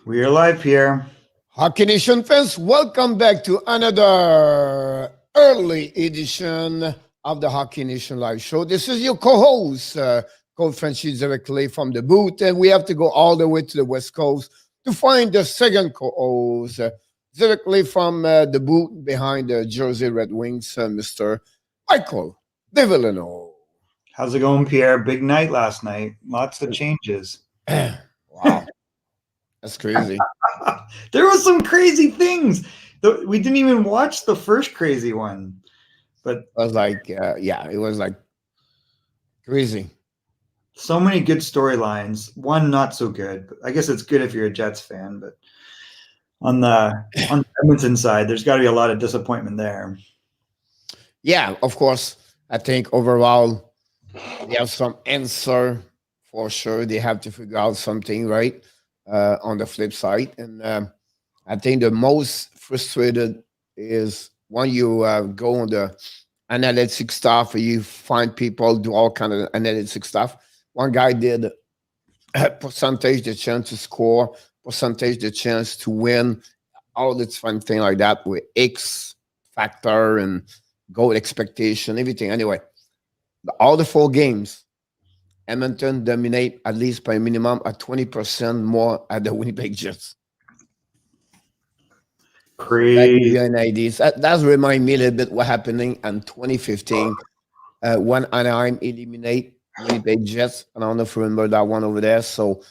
We are live here. Hockey Nation fans, welcome back to another early edition of the Hockey Nation Live Show. This is your co-host, Coach Francis, directly from the booth, and we have to go all the way to the West Coast to find the second co-host, directly from the booth behind the Jersey Red Wings, Mr. Michael Devillino. How's it going, Pierre? Big night last night. Lots of changes. Wow, that's crazy. There was some crazy things. We didn't even watch the first crazy one. But it was like, it was like crazy. So many good storylines. One not so good. I guess it's good if you're a Jets fan, but on the Edmonton side, there's got to be a lot of disappointment there. Yeah, of course. I think overall they have some answer for sure. They have to figure out something, right? On the flip side. And I think the most frustrated is when you go on the analytic stuff, you find people do all kind of analytic stuff. One guy did percentage the chance to score, percentage the chance to win, all this fun thing like that with X factor and goal expectation, everything. Anyway, all the 4 games, Edmonton dominate at least by minimum at 20% more at the Winnipeg Jets. Crazy. That does remind me a little bit what happening in 2015 when Anaheim eliminate Winnipeg Jets. I don't know if you remember that one over there. So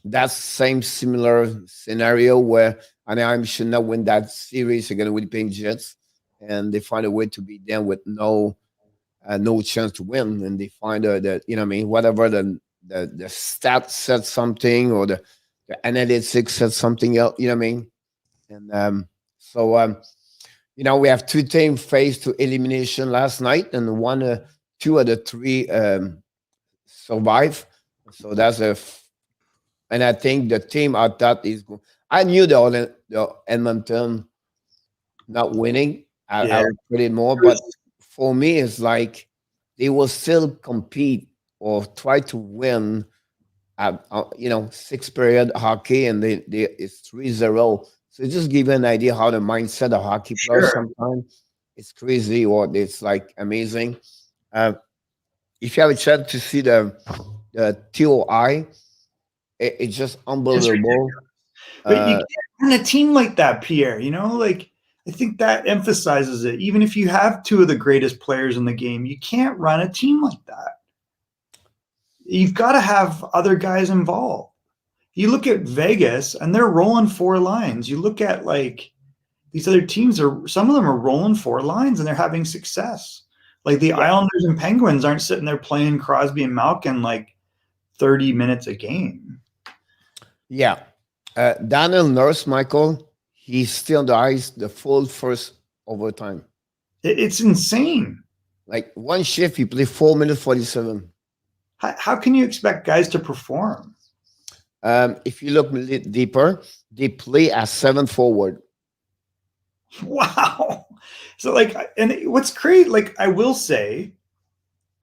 that's same similar scenario where Anaheim should not win that series against Winnipeg Jets, and they find a way to beat them with no chance to win, and they find that whatever the stat said something or the analytics said something else, and we have 2 teams faced to elimination last night, and 2 of the 3 survive. So that's and I think the team I thought is good. I knew the Edmonton not winning. I would put it more, but for me, it's like they will still compete or try to win at 6 period hockey, and it's 3-0. So just give you an idea how the mindset of hockey players sometimes it's crazy or it's like amazing. If you have a chance to see the TOI, it's just unbelievable. But you can't run a team like that, Pierre. I think that emphasizes it. Even if you have 2 of the greatest players in the game, you can't run a team like that. You've got to have other guys involved. You look at Vegas, and they're rolling 4 lines. You look at these other teams some of them are rolling 4 lines, and they're having success. Like the Islanders and Penguins aren't sitting there playing Crosby and Malkin 30 minutes a game. Yeah, Daniel Nurse, Michael. He's still on the ice the full first overtime. It's insane. Like one shift, he played 4 minutes 47. How can you expect guys to perform? If you look a little deeper, they play as 7 forward. Wow. So and what's great, I will say,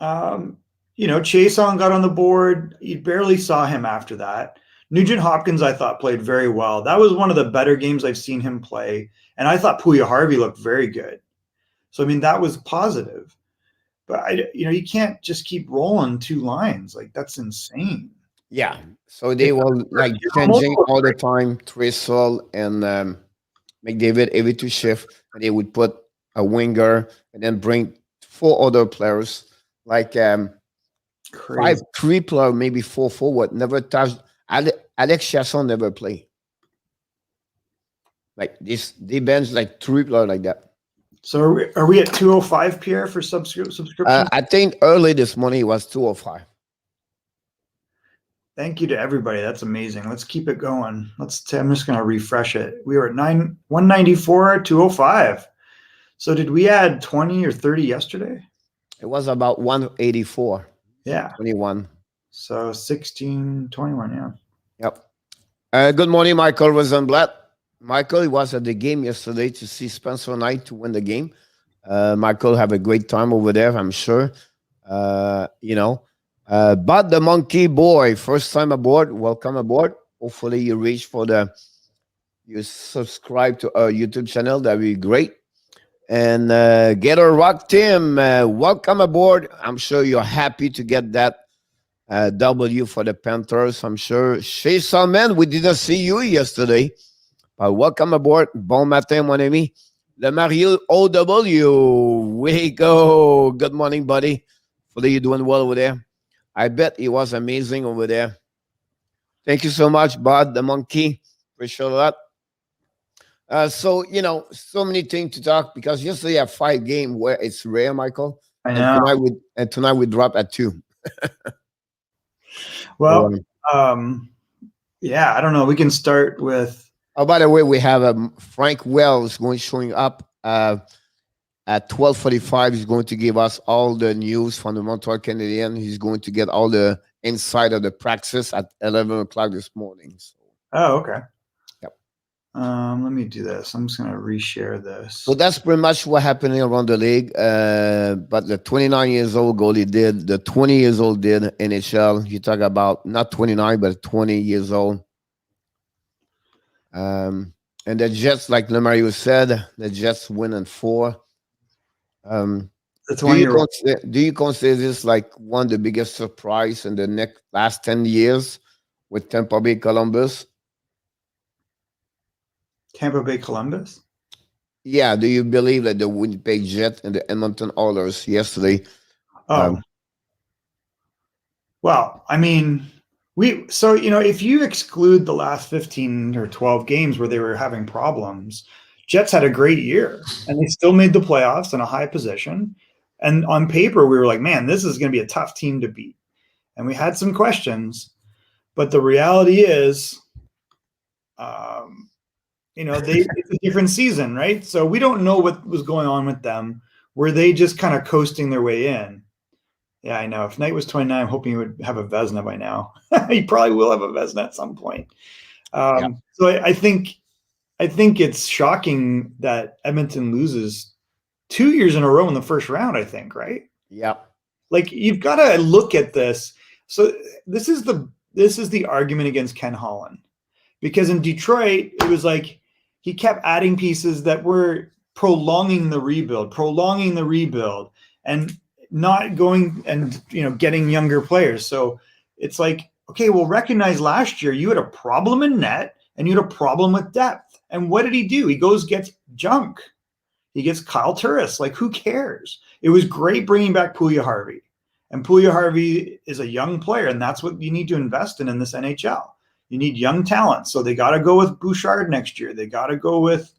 Chiasson got on the board. You barely saw him after that. Nugent Hopkins, I thought, played very well. That was one of the better games I've seen him play. And I thought Puya-Harvey looked very good. So, that was positive. But, you can't just keep rolling 2 lines. That's insane. Yeah. So they were changing all the time, Draisaitl and McDavid every 2 shifts. And they would put a winger and then bring 4 other players. 3 players, maybe 4 forward, never touched. Alex Chasson never played. They bench 3 players like that. So are we at 205, Pierre, for subscription? I think early this morning it was 205. Thank you to everybody. That's amazing. Let's keep it going. I'm just going to refresh it. We were at 194, 205. So did we add 20 or 30 yesterday? It was about 184. Yeah. 21. So 16, 21, yeah. Yep. Good morning, Michael Rosenblatt. Michael was at the game yesterday to see Spencer Knight to win the game. Michael have a great time over there, I'm sure. But the Monkey Boy, first time aboard. Welcome aboard. Hopefully you subscribe to our YouTube channel. That'd be great. And get a rock, Tim. Welcome aboard. I'm sure you're happy to get that W for the Panthers. I'm sure. Chez Salman, we didn't see you yesterday, but welcome aboard. Bon matin, mon ami. Le Mario OW. We go. Good morning, buddy. Hopefully you're doing well over there. I bet it was amazing over there. Thank you so much, Bud, the monkey. Appreciate that. So so many things to talk because yesterday I 5 game where it's rare, Michael. I know. And tonight we drop at 2. Well, yeah, I don't know. We can start with. Oh, by the way, we have Frank Wells showing up at 12:45. He's going to give us all the news from the Montreal Canadiens. He's going to get all the inside of the practice at 11 o'clock this morning. So. Oh, okay. Yep. Let me do this. I'm just going to reshare this. So that's pretty much what happening around the league. But the 29 years old goalie did, the 20 years old did NHL. You talk about not 29, but 20 years old. And the Jets, like Lemario said, the Jets win in 4. Do you consider this like one of the biggest surprise in the last 10 years with Tampa Bay Columbus? Tampa Bay Columbus? Yeah. Do you believe that the Winnipeg Jets and the Edmonton Oilers yesterday? Well, I mean, if you exclude the last 15 or 12 games where they were having problems, Jets had a great year and they still made the playoffs in a high position. And on paper, we were like, man, this is going to be a tough team to beat. And we had some questions, but the reality is, it's a different season, right? So we don't know what was going on with them. Were they just kind of coasting their way in? Yeah, I know. If Knight was 29, I'm hoping he would have a Vezina by now. He probably will have a Vezina at some point. So I think it's shocking that Edmonton loses 2 years in a row in the first round, I think, right? Yeah. Like, you've got to look at this. So this is the argument against Ken Holland. Because in Detroit, it was like he kept adding pieces that were prolonging the rebuild, and not going and getting younger players. So it's like, okay, well, recognize last year you had a problem in net and you had a problem with depth. And what did he do? He gets junk. He gets Kyle Turris. Like, who cares? It was great bringing back Puljujärvi. And Puljujärvi is a young player, and that's what you need to invest in this NHL. You need young talent. So they got to go with Bouchard next year. They got to go with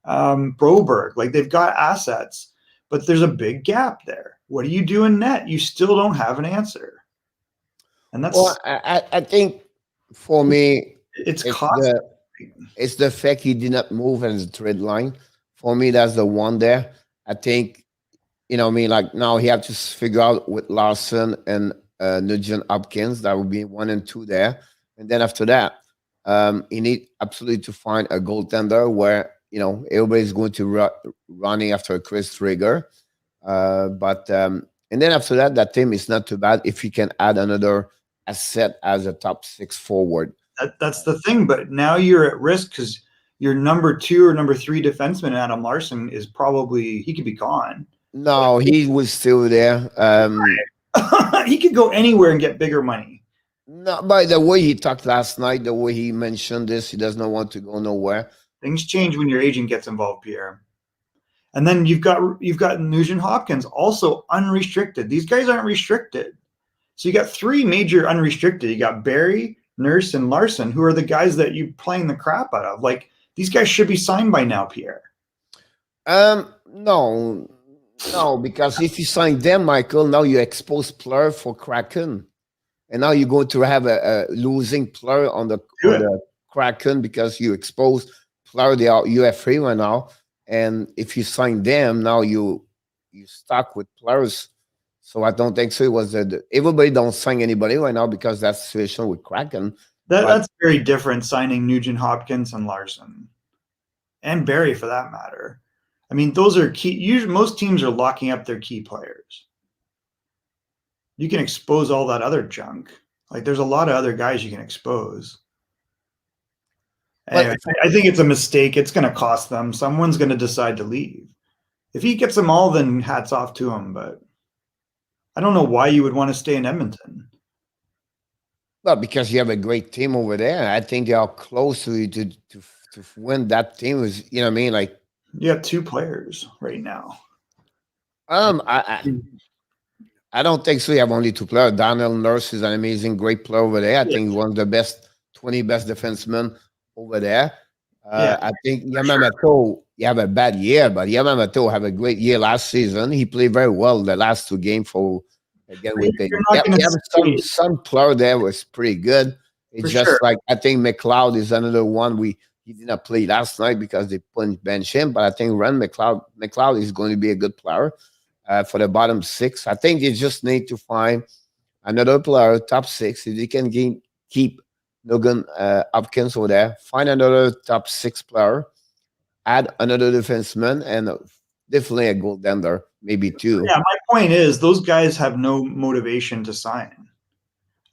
Broberg. Like, they've got assets, but there's a big gap there. What do you do in net? You still don't have an answer. And that's. Well, I think for me, it's the fact he did not move as a trade line. For me, that's the one there. I think, like now he have to figure out with Larson and Nugent Hopkins. That would be 1 and 2 there. And then after that, he need absolutely to find a goaltender where, everybody's going to running after Chris Traeger. And then after that team is not too bad if you can add another asset as a top 6 forward. That's the thing. But now you're at risk because your number 2 or number 3 defenseman, Adam Larson, is probably, he could be gone. No, he was still there. He could go anywhere and get bigger money. No, by the way he talked last night, the way he mentioned this, he does not want to go nowhere. Things change when your agent gets involved, Pierre. And then you've got Nugent Hopkins, also unrestricted. These guys aren't restricted. So you got 3 major unrestricted. You got Barrie, Nurse, and Larson, who are the guys that you're playing the crap out of. Like, these guys should be signed by now, Pierre. No, because if you sign them, Michael, now you expose Plur for Kraken. And now you're going to have a losing player on the Kraken because you exposed Plur. They are UFA right now. And if you sign them, now you stuck with players. So I don't think so. It was everybody don't sign anybody right now because that's the situation with Kraken. That's very different, signing Nugent Hopkins and Larson. And Barrie, for that matter. I mean, those are key. Usually, most teams are locking up their key players. You can expose all that other junk. Like, there's a lot of other guys you can expose. Anyway, I think it's a mistake. It's going to cost them. Someone's going to decide to leave. If he gets them all, then hats off to him. But I don't know why you would want to stay in Edmonton. Well, because you have a great team over there. I think they are close to win that team. Was, you know what I mean? Like, you have 2 players right now. I don't think so. You have only 2 players. Daniel Nurse is an amazing, great player over there. I think one of the best 20 best defensemen over there. I think Yamamoto, you have a bad year, but Yamamoto have a great year last season. He played very well the last 2 games for again with the some player there was pretty good. It's just like I think McLeod is another one he did not play last night because they couldn't bench him. But I think Ren McLeod is going to be a good player for the bottom 6. I think they just need to find another player, top 6. If they can keep Logan Hopkins over there, find another top 6 player, add another defenseman, and definitely a goaltender, maybe 2. Yeah, my point is those guys have no motivation to sign.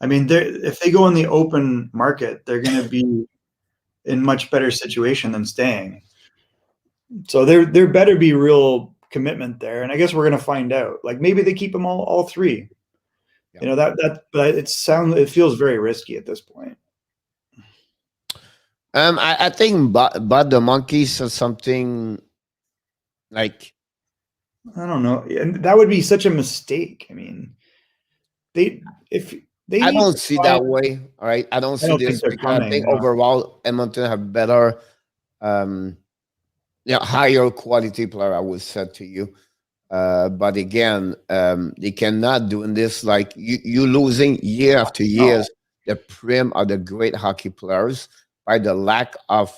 I mean, if they go in the open market, they're going to be in much better situation than staying. So there better be real commitment there, and I guess we're going to find out. Like maybe they keep them all 3. Yeah. You know but it feels very risky at this point. I think but the Monkeys or something like, I don't know, and that would be such a mistake. I mean, I don't see that way. All right, I don't see this because I think overall Edmonton have better, higher quality player. I would say to you, but again, they cannot do this like you losing year after years the prim of the great hockey players by the lack of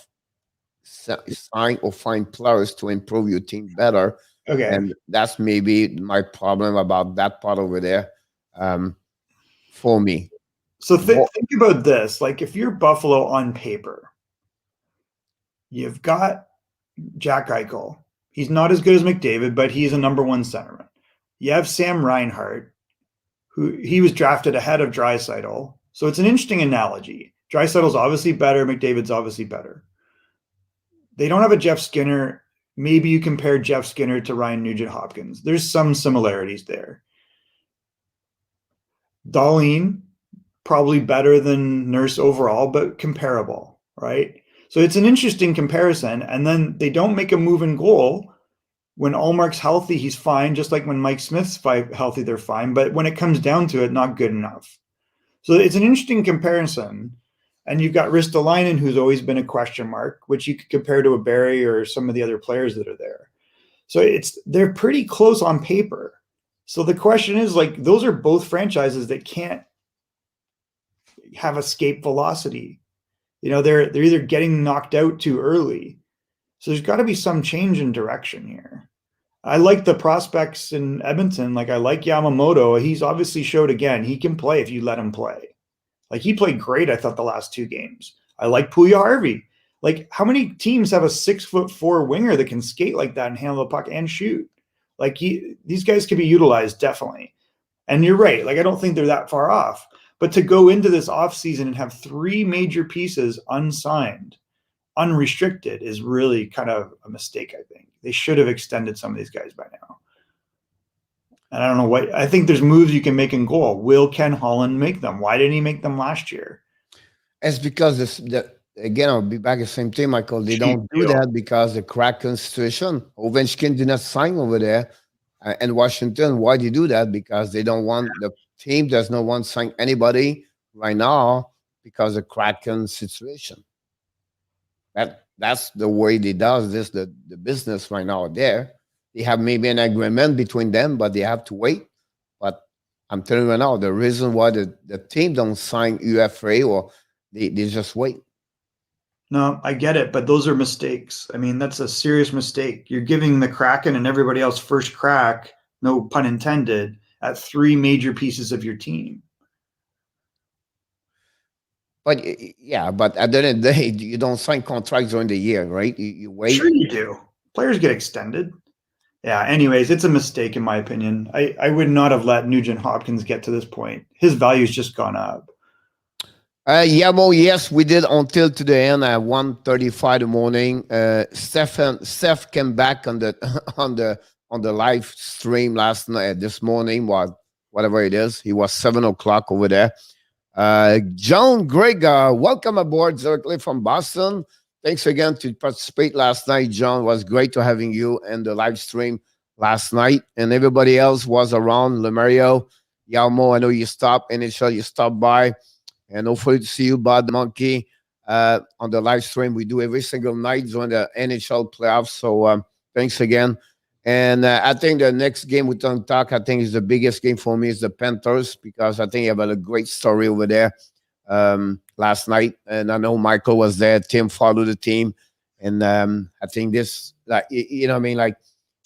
sign or find players to improve your team better. Okay. And that's maybe my problem about that part over there for me. So think about this. Like if you're Buffalo on paper, you've got Jack Eichel. He's not as good as McDavid, but he's a number 1 centerman. You have Sam Reinhart, who he was drafted ahead of Draisaitl. So it's an interesting analogy. Draisaitl's obviously better. McDavid's obviously better. They don't have a Jeff Skinner. Maybe you compare Jeff Skinner to Ryan Nugent-Hopkins. There's some similarities there. Dahlin, probably better than Nurse overall, but comparable, right? So it's an interesting comparison. And then they don't make a move in goal. When Allmark's healthy, he's fine. Just like when Mike Smith's healthy, they're fine. But when it comes down to it, not good enough. So it's an interesting comparison. And you've got Ristolainen, who's always been a question mark, which you could compare to a Barry or some of the other players that are there. So they're pretty close on paper. So the question is, like, those are both franchises that can't have escape velocity. You know, they're either getting knocked out too early. So there's got to be some change in direction here. I like the prospects in Edmonton. Like I like Yamamoto. He's obviously showed again he can play if you let him play. Like he played great, I thought, the last 2 games. I like Puljujarvi. Like how many teams have a 6'4" winger that can skate like that and handle the puck and shoot? Like these guys can be utilized definitely. And you're right. Like I don't think they're that far off. But to go into this offseason and have 3 major pieces unsigned, unrestricted, is really kind of a mistake, I think. They should have extended some of these guys by now. And I don't know what – I think there's moves you can make in goal. Will Ken Holland make them? Why didn't he make them last year? It's because, again, I'll be back at the same thing, Michael. They don't do that because the Kraken situation. Ovechkin did not sign over there. And Washington, why do you do that? Because they don't want – the team does not want to sign anybody right now because of the Kraken situation. That's the way they do this, the business right now there. They have maybe an agreement between them, but they have to wait. But I'm telling you right now, the reason why the team don't sign UFA or they just wait. No, I get it, but those are mistakes. I mean, that's a serious mistake. You're giving the Kraken and everybody else first crack, no pun intended, at 3 major pieces of your team. But yeah, but at the end of the day, you don't sign contracts during the year, right? You wait. Sure you do. Players get extended. Yeah, anyways, it's a mistake in my opinion. I would not have let Nugent Hopkins get to this point. His value's just gone up. Yamo, yes, we did until to the end at 1:35 in the morning. Steph came back on the on the live stream last night, this morning, whatever it is. He was 7 o'clock over there. John Gregor, welcome aboard directly from Boston. Thanks again to participate last night, John. It was great to having you in the live stream last night, and everybody else was around. Lemario, Yamo, I know you stopped. NHL, you stopped by. And hopefully to see you, Bud the Monkey, on the live stream we do every single night during the NHL playoffs. So thanks again. And I think the next game we can talk, I think is the biggest game for me is the Panthers, because I think you have a great story over there last night. And I know Michael was there. Tim followed the team. And I think this, like, you know what I mean? Like,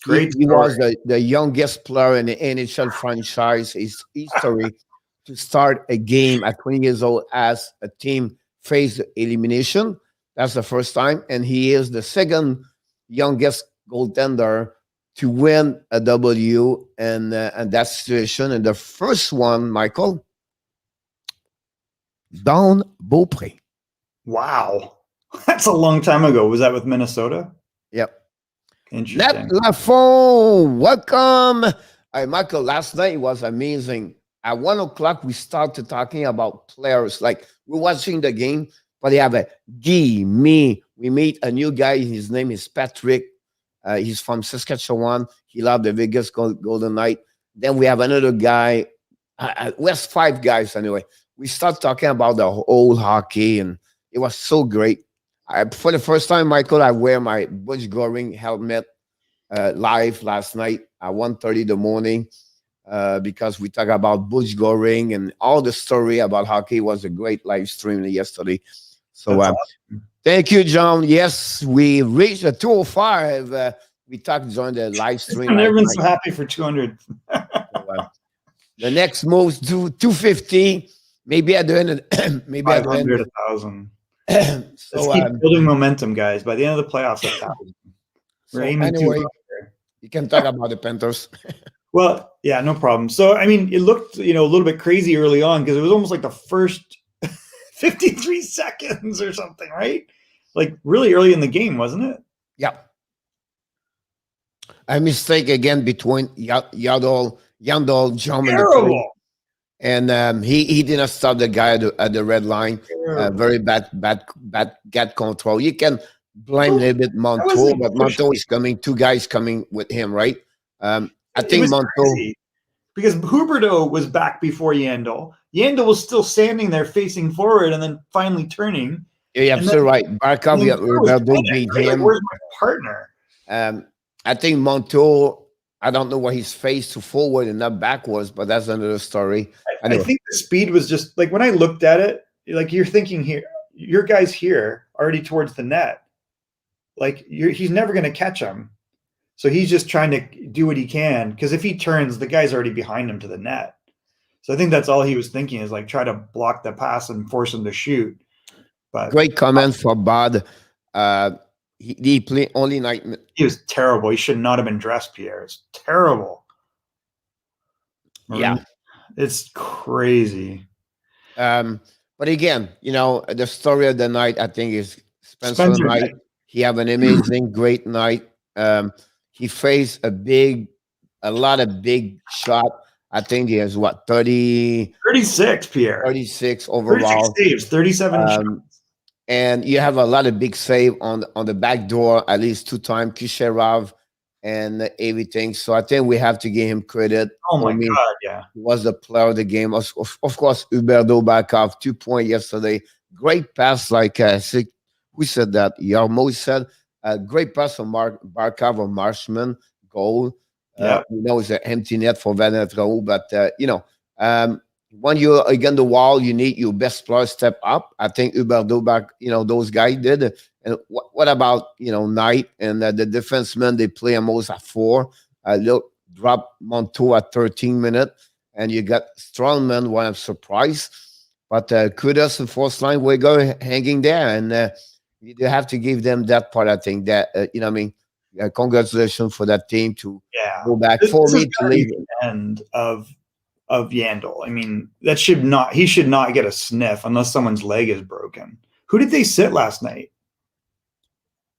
Great he was the youngest player in the NHL franchise history to start a game at 20 years old as a team faced elimination. That's the first time. And he is the second youngest goaltender to win a W in that situation. And the first one, Michael, Don Beaupré. Wow. That's a long time ago. Was that with Minnesota? Yep. Interesting. Nat Lafont, welcome. Michael, last night was amazing. At 1 o'clock, we started talking about players. Like, we're watching the game, but they have a me. We meet a new guy. His name is Patrick. He's from Saskatchewan. He loved the Vegas Golden Knight. Then we have another guy. We're 5 guys anyway. We start talking about the old hockey, and it was so great. For the first time, Michael, I wear my Butch Goring helmet live last night at 1:30 in the morning. Because we talk about Butch Goring and all the story about hockey. It was a great live stream yesterday. So awesome. Thank you, John. Yes, we reached the 205. We talked during the live stream. Everyone's so happy for 200. The next move to 250. Maybe at the end. Maybe 500, 1,000. So let's keep building momentum, guys. By the end of the playoffs, 1,000. We're aiming anyway, you can talk about the Panthers. Well, yeah, no problem. So, I mean, it looked, a little bit crazy early on because it was almost like the first 53 seconds or something, right? Like really early in the game, wasn't it? Yeah. A mistake again between Yandel, John, and he didn't stop the guy at the red line. Very bad gap control. You can blame a little bit Montour, but Montour is coming. 2 guys coming with him, right? I think Montour, because Huberdeau was back before Yandel. Yandel was still standing there facing forward and then finally turning. Yeah, absolutely right. Barkov, beat him. Where's my partner? I think Montour, I don't know why he's faced to forward and not backwards, but that's another story. I think the speed was just like when I looked at it, like you're thinking here, your guy's here already towards the net. Like he's never going to catch him. So he's just trying to do what he can, because if he turns, the guy's already behind him to the net. So I think that's all he was thinking, is like try to block the pass and force him to shoot. But great comment for Bud. He played only 9 minutes. He was terrible. He should not have been dressed, Pierre. It's terrible. Yeah. It's crazy. But again, the story of the night, I think, is Spencer Knight. He have an amazing, great night. He faced a lot of big shot. I think he has 36, Pierre. 36 overall. 36 saves, 37 shots. And you have a lot of big save on the back door, at least 2 times, Kisherov and everything. So I think we have to give him credit. Oh my God, yeah. He was the player of the game. Of course, Huberdeau back off 2 points yesterday. Great pass, like who said that? Yarmo said. Great pass from Barkov or Marshman goal. It's an empty net for Vanetrao, but when you're against the wall, you need your best player step up. I think Huberdeau back, those guys did. And what about Knight and the defensemen? They play almost at 4. Drop Montour at 13 minutes, and you got Strongman. What I'm surprised, but kudos to first line. We go hanging there, and you have to give them that part. I think that congratulations for that team to go back. For me to leave the end of of Yandel. I mean, he should not get a sniff unless someone's leg is broken. Who did they sit last night?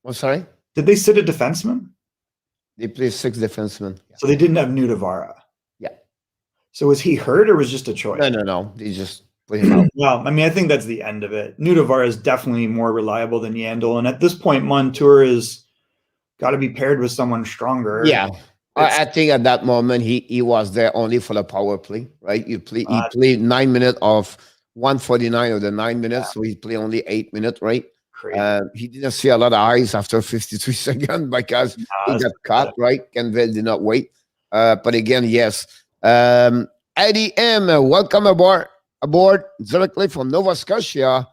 Oh, sorry? Did they sit a defenseman? They played 6 defensemen. So they didn't have Nudavara. Yeah. So was he hurt or was just a choice? No. They just put him out. Well, I mean, I think that's the end of it. Nudavara is definitely more reliable than Yandel. And at this point, Montour is got to be paired with someone stronger. Yeah. I think at that moment, he was there only for the power play, right? He played 9 minutes of 149 of the 9 minutes. So he played only 8 minutes, right? He didn't see a lot of eyes after 53 seconds because he got caught, right? Canville did not wait. But again, yes. Eddie M, welcome aboard directly from Nova Scotia,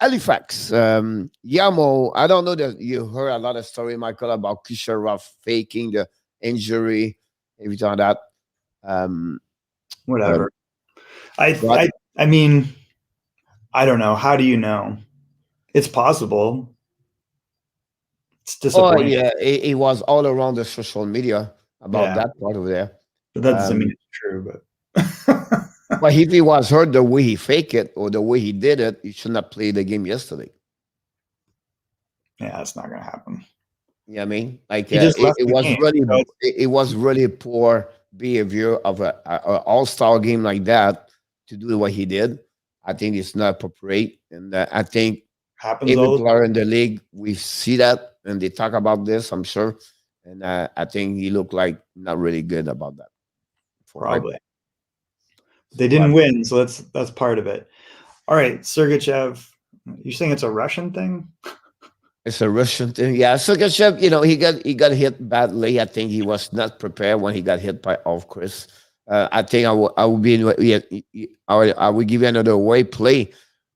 Halifax. Yamo, I don't know that you heard a lot of story, Michael, about Kucherov faking the injury, everything like that. Whatever. I mean, I don't know. How do you know? It's possible. It's disappointing. Oh, yeah. It was all around the social media about that part over there. But that doesn't mean it's true. But but if he was hurt the way he faked it or the way he did it, he should not play the game yesterday. Yeah, that's not going to happen. Yeah, I mean, like it was really poor behavior of an all-star game like that to do what he did. I think it's not appropriate, and I think happens every all player in the league, we see that, and they talk about this, I'm sure, and I think he looked like not really good about that. Probably. They didn't win, so that's part of it. All right, Sergachev, you're saying it's a Russian thing? It's a Russian thing. Yeah, Sergachev, he got hit badly. I think he was not prepared when he got hit by Alfquist. I think I will give you another way play.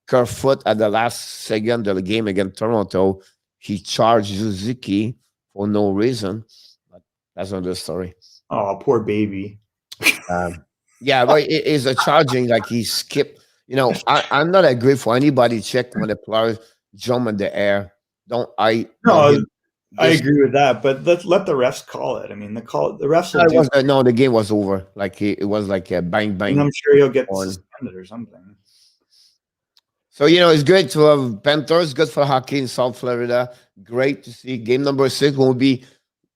Kerfoot at the last second of the game against Toronto, he charged Suzuki for no reason. But that's another story. Oh, poor baby. Yeah, but it is a charging like he skipped. I'm not agree for anybody check when the players jump in the air. I agree with that, but let the refs call it. I mean, the refs. The game was over. Like it was like a bang bang. And I'm sure he'll get suspended or something. So it's great to have Panthers. Good for hockey in South Florida. Great to see. Game number 6 will be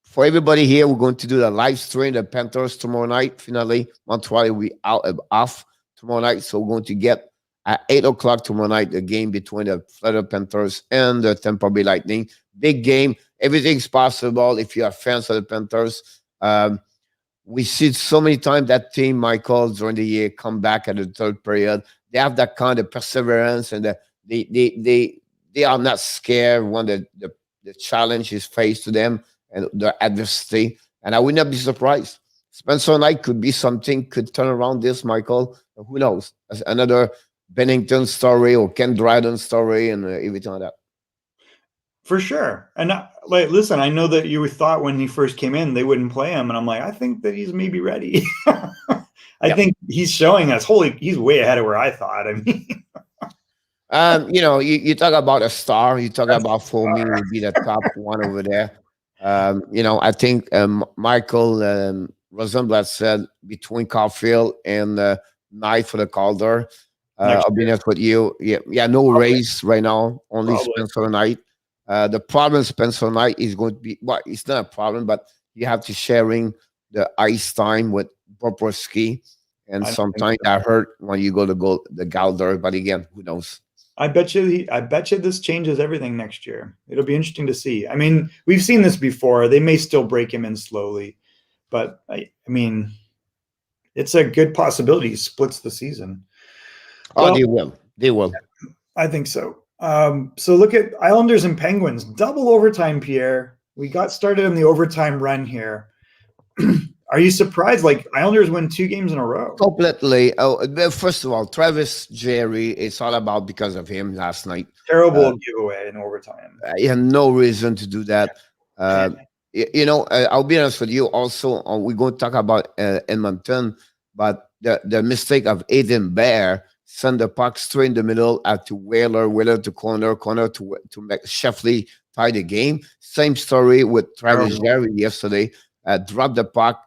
for everybody here. We're going to do the live stream. The Panthers tomorrow night. Finally, Montreal will be off tomorrow night. So we're going to get at 8 o'clock tomorrow night the game between the Florida Panthers and the Tampa Bay Lightning. Big game. Everything's possible if you are fans of the Panthers. We see so many times that team, Michael, during the year come back at the third period. They have that kind of perseverance, and they are not scared when the challenge is faced to them and the adversity. And I would not be surprised. Spencer Knight could be something, could turn around this, Michael. Who knows? As another Bennington story or Ken Dryden story and everything like that. For sure. And listen, I know that you thought when he first came in, they wouldn't play him. And I'm like, I think that he's maybe ready. I think he's showing us, he's way ahead of where I thought. I mean, you talk about a star. You talk about for me would be the top one over there. I think Michael Rosenblatt said between Caulfield and Knight for the Calder. I'll be honest with you. Yeah, no race right now. Only Spencer Knight. The problem Spencer Knight is going to be, it's not a problem, but you have to sharing the ice time with Bobrovsky, and sometimes that hurt when you go the Calder. But again, who knows? I bet you this changes everything next year. It'll be interesting to see. I mean, we've seen this before. They may still break him in slowly, but I mean, it's a good possibility he splits the season. Oh, they will. They will. I think so. So look at Islanders and Penguins. Double overtime, Pierre. We got started in the overtime run here. Are you surprised? Like, Islanders win 2 games in a row. Completely. First of all, Travis Jerry, it's all about because of him last night. Terrible giveaway in overtime. He had no reason to do that. I'll be honest with you. Also, we're going to talk about Edmonton, but the mistake of Aiden Bear send the puck straight in the middle to Wheeler to corner to make Sheffley tie the game. Same story with Travis Jerry yesterday. Dropped the puck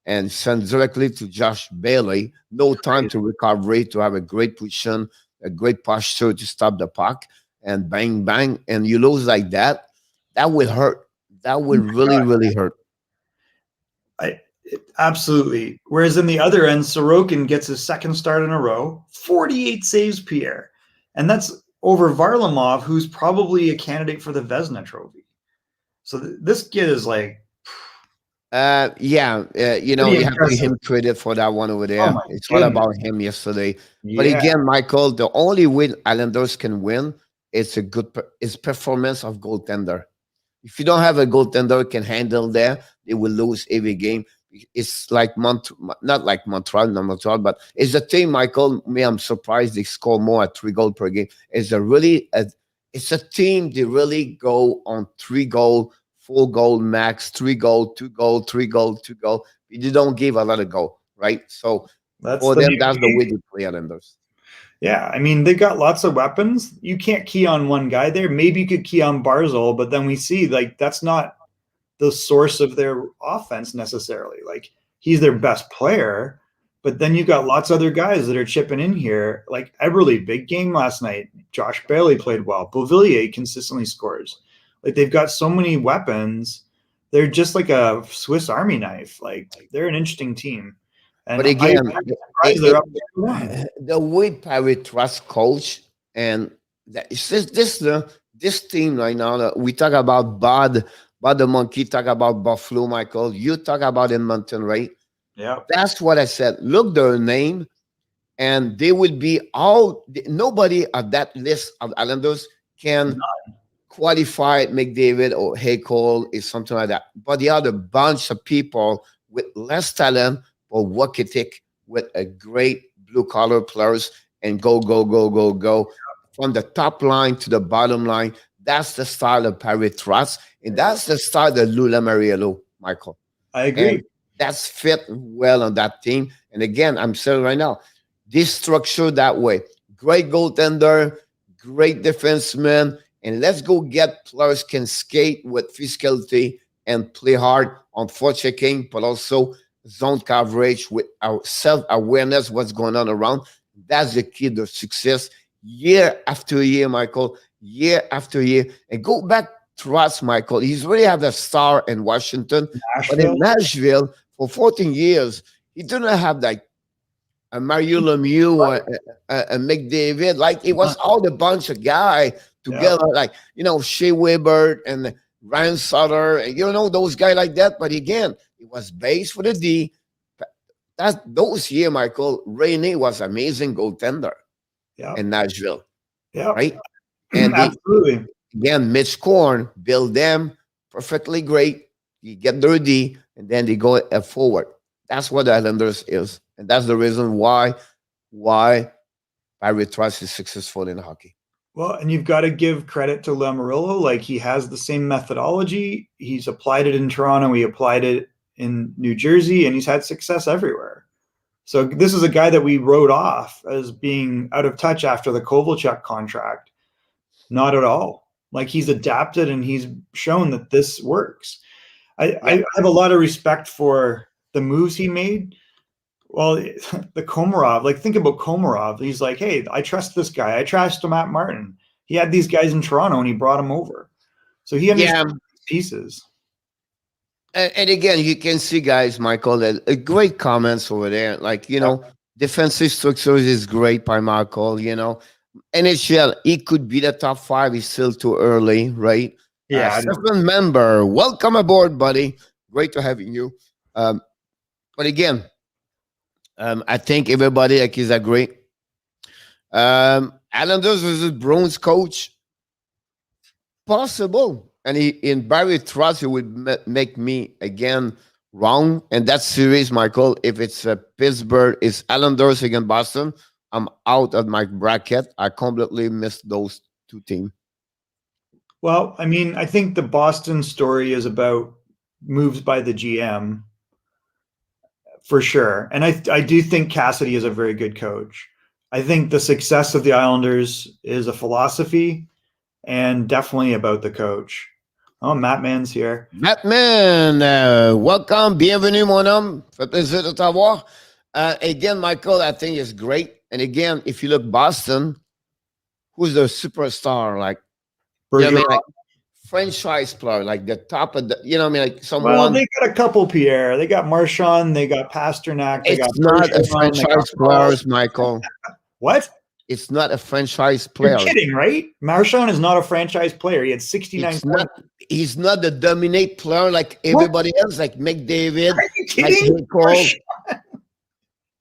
and send directly to Josh Bailey. No time to recover, to have a great position, a great posture to stop the puck, and bang, bang. And you lose like that, that will hurt. That will really, really hurt. Absolutely. Whereas in the other end, Sorokin gets his second start in a row, 48 saves, Pierre. And that's over Varlamov, who's probably a candidate for the Vezina Trophy. So this kid is like... you have to give him credit for that one over there. It's all about him yesterday. Yeah. But again, Michael, the only way Islanders can win is performance of goaltender. If you don't have a goaltender who can handle that, they will lose every game. It's like not like Montreal, but it's a team, Michael. I'm surprised they score more at 3 goals per game. It's a team. They really go on 3 goal, 4 goal max, 3 goal, 2 goal, 3 goal, 2 goal. They don't give a lot of goal, right? So for them, that's the way they play Islanders. Yeah, I mean, they got lots of weapons. You can't key on one guy there. Maybe you could key on Barzal, but then we see like that's not the source of their offense necessarily. Like he's their best player, but then you got lots of other guys that are chipping in here. Like Eberle, big game last night. Josh Bailey played well. Beauvillier consistently scores. Like they've got so many weapons. They're just like a Swiss Army knife. Like they're an interesting team. And but again, the way Perry trusts coach and this team right now, we talk about Bud the Monkey, talk about Buffalo, Michael. You talk about Edmonton, right? Yeah. That's what I said. Look their name, and they will be nobody at that list of Islanders can qualify McDavid or Cole or something like that. But the other bunch of people with less talent or work ethic with a great blue-collar players and go from the top line to the bottom line. That's the style of Perry Trust, and that's the style of Lula Mariello, Michael. I agree. And that's fit well on that team. And again, I'm saying right now, this structure that way. Great goaltender, great defenseman, and let's go get players can skate with physicality and play hard on forechecking, but also zone coverage with our self-awareness, what's going on around. That's the key to success year after year, Michael, year after year. And go back to us, Michael. He's really had a star in Washington, but in Nashville for 14 years, he didn't have like a Mario Lemieux, a McDavid. Like it was all the bunch of guys together, like, Shea Weber and Ryan Sutter, and those guys like that. But again, it was based for the D. Those years, Michael, Rainey was amazing goaltender in Nashville. Yeah. Right? And absolutely. Again, Mitch Korn build them perfectly great. You get their D, and then they go forward. That's what the Islanders is. And that's the reason why Barry Trotz is successful in hockey. Well, and you've got to give credit to Lamoriello. Like he has the same methodology. He's applied it in Toronto. He applied it in New Jersey, and he's had success everywhere. So this is a guy that we wrote off as being out of touch after the Kovalchuk contract. Not at all. Like he's adapted and he's shown that this works. I have a lot of respect for the moves he made. Well, the Komarov, like think about Komarov. He's like, hey, I trust this guy. I trust Matt Martin. He had these guys in Toronto and he brought them over. So he understands pieces. And again, you can see, guys, Michael, a great comments over there. Like, defensive structures is great by Michael, NHL, he could be the top 5. He's still too early, right? Yeah. Seventh member, welcome aboard, buddy. Great to have you. But again, I think everybody is agree. Islanders versus Bruins coach, possible. And in Barry Trotz, he would make me again wrong. And that series, Michael, if it's Pittsburgh, it's Islanders against Boston, I'm out of my bracket. I completely missed those two teams. Well, I mean, I think the Boston story is about moves by the GM for sure. And I do think Cassidy is a very good coach. I think the success of the Islanders is a philosophy and definitely about the coach. Oh, Matt Mann's here. Batman, welcome, bienvenue, mon homme. Fait plaisir de t'avoir. Again, Michael, I think is great. And again, if you look Boston, who's the superstar? Like, you know what I mean? Like franchise player, like the top of the, you know what I mean? Like someone. Well, they got a couple, Pierre. They got Marchand, they got Pasternak. They got not Bergeron, a franchise player, Michael. What? It's not a franchise player. You're kidding, right? Marchand is not a franchise player. He had 69 points. He's not the dominate player like everybody else, like McDavid. Are you kidding? Like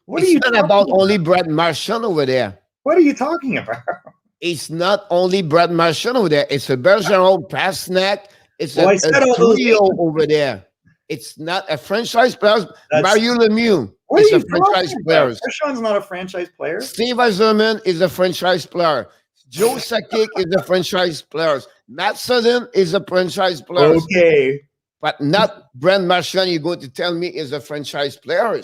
what are you talking about? Only Brad Marchand over there. What are you talking about? It's not only Brad Marchand over there. It's a Bergeron, Pasternak. It's a trio over there. It's not a franchise player. Mario Lemieux is a franchise player. Marchand's not a franchise player. Steve Yzerman is a franchise player. Joe Sakic is a franchise player. Matt Sutton is a franchise player. Okay. But not Brad Marchand, you're going to tell me is a franchise player.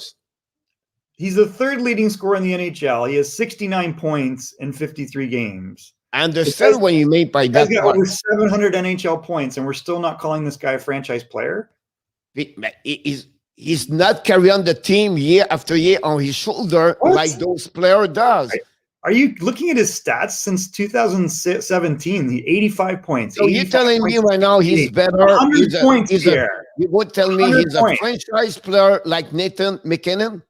He's the third leading scorer in the NHL. He has 69 points in 53 games. I understand when you make by that. He's got over 700 NHL points, and we're still not calling this guy a franchise player. He's not carrying the team year after year on his shoulder like those players does. Are you looking at his stats since 2017? The 85 points. So you're telling me right now he's better? 100 points here. You would tell me he's a franchise player like Nathan McKinnon?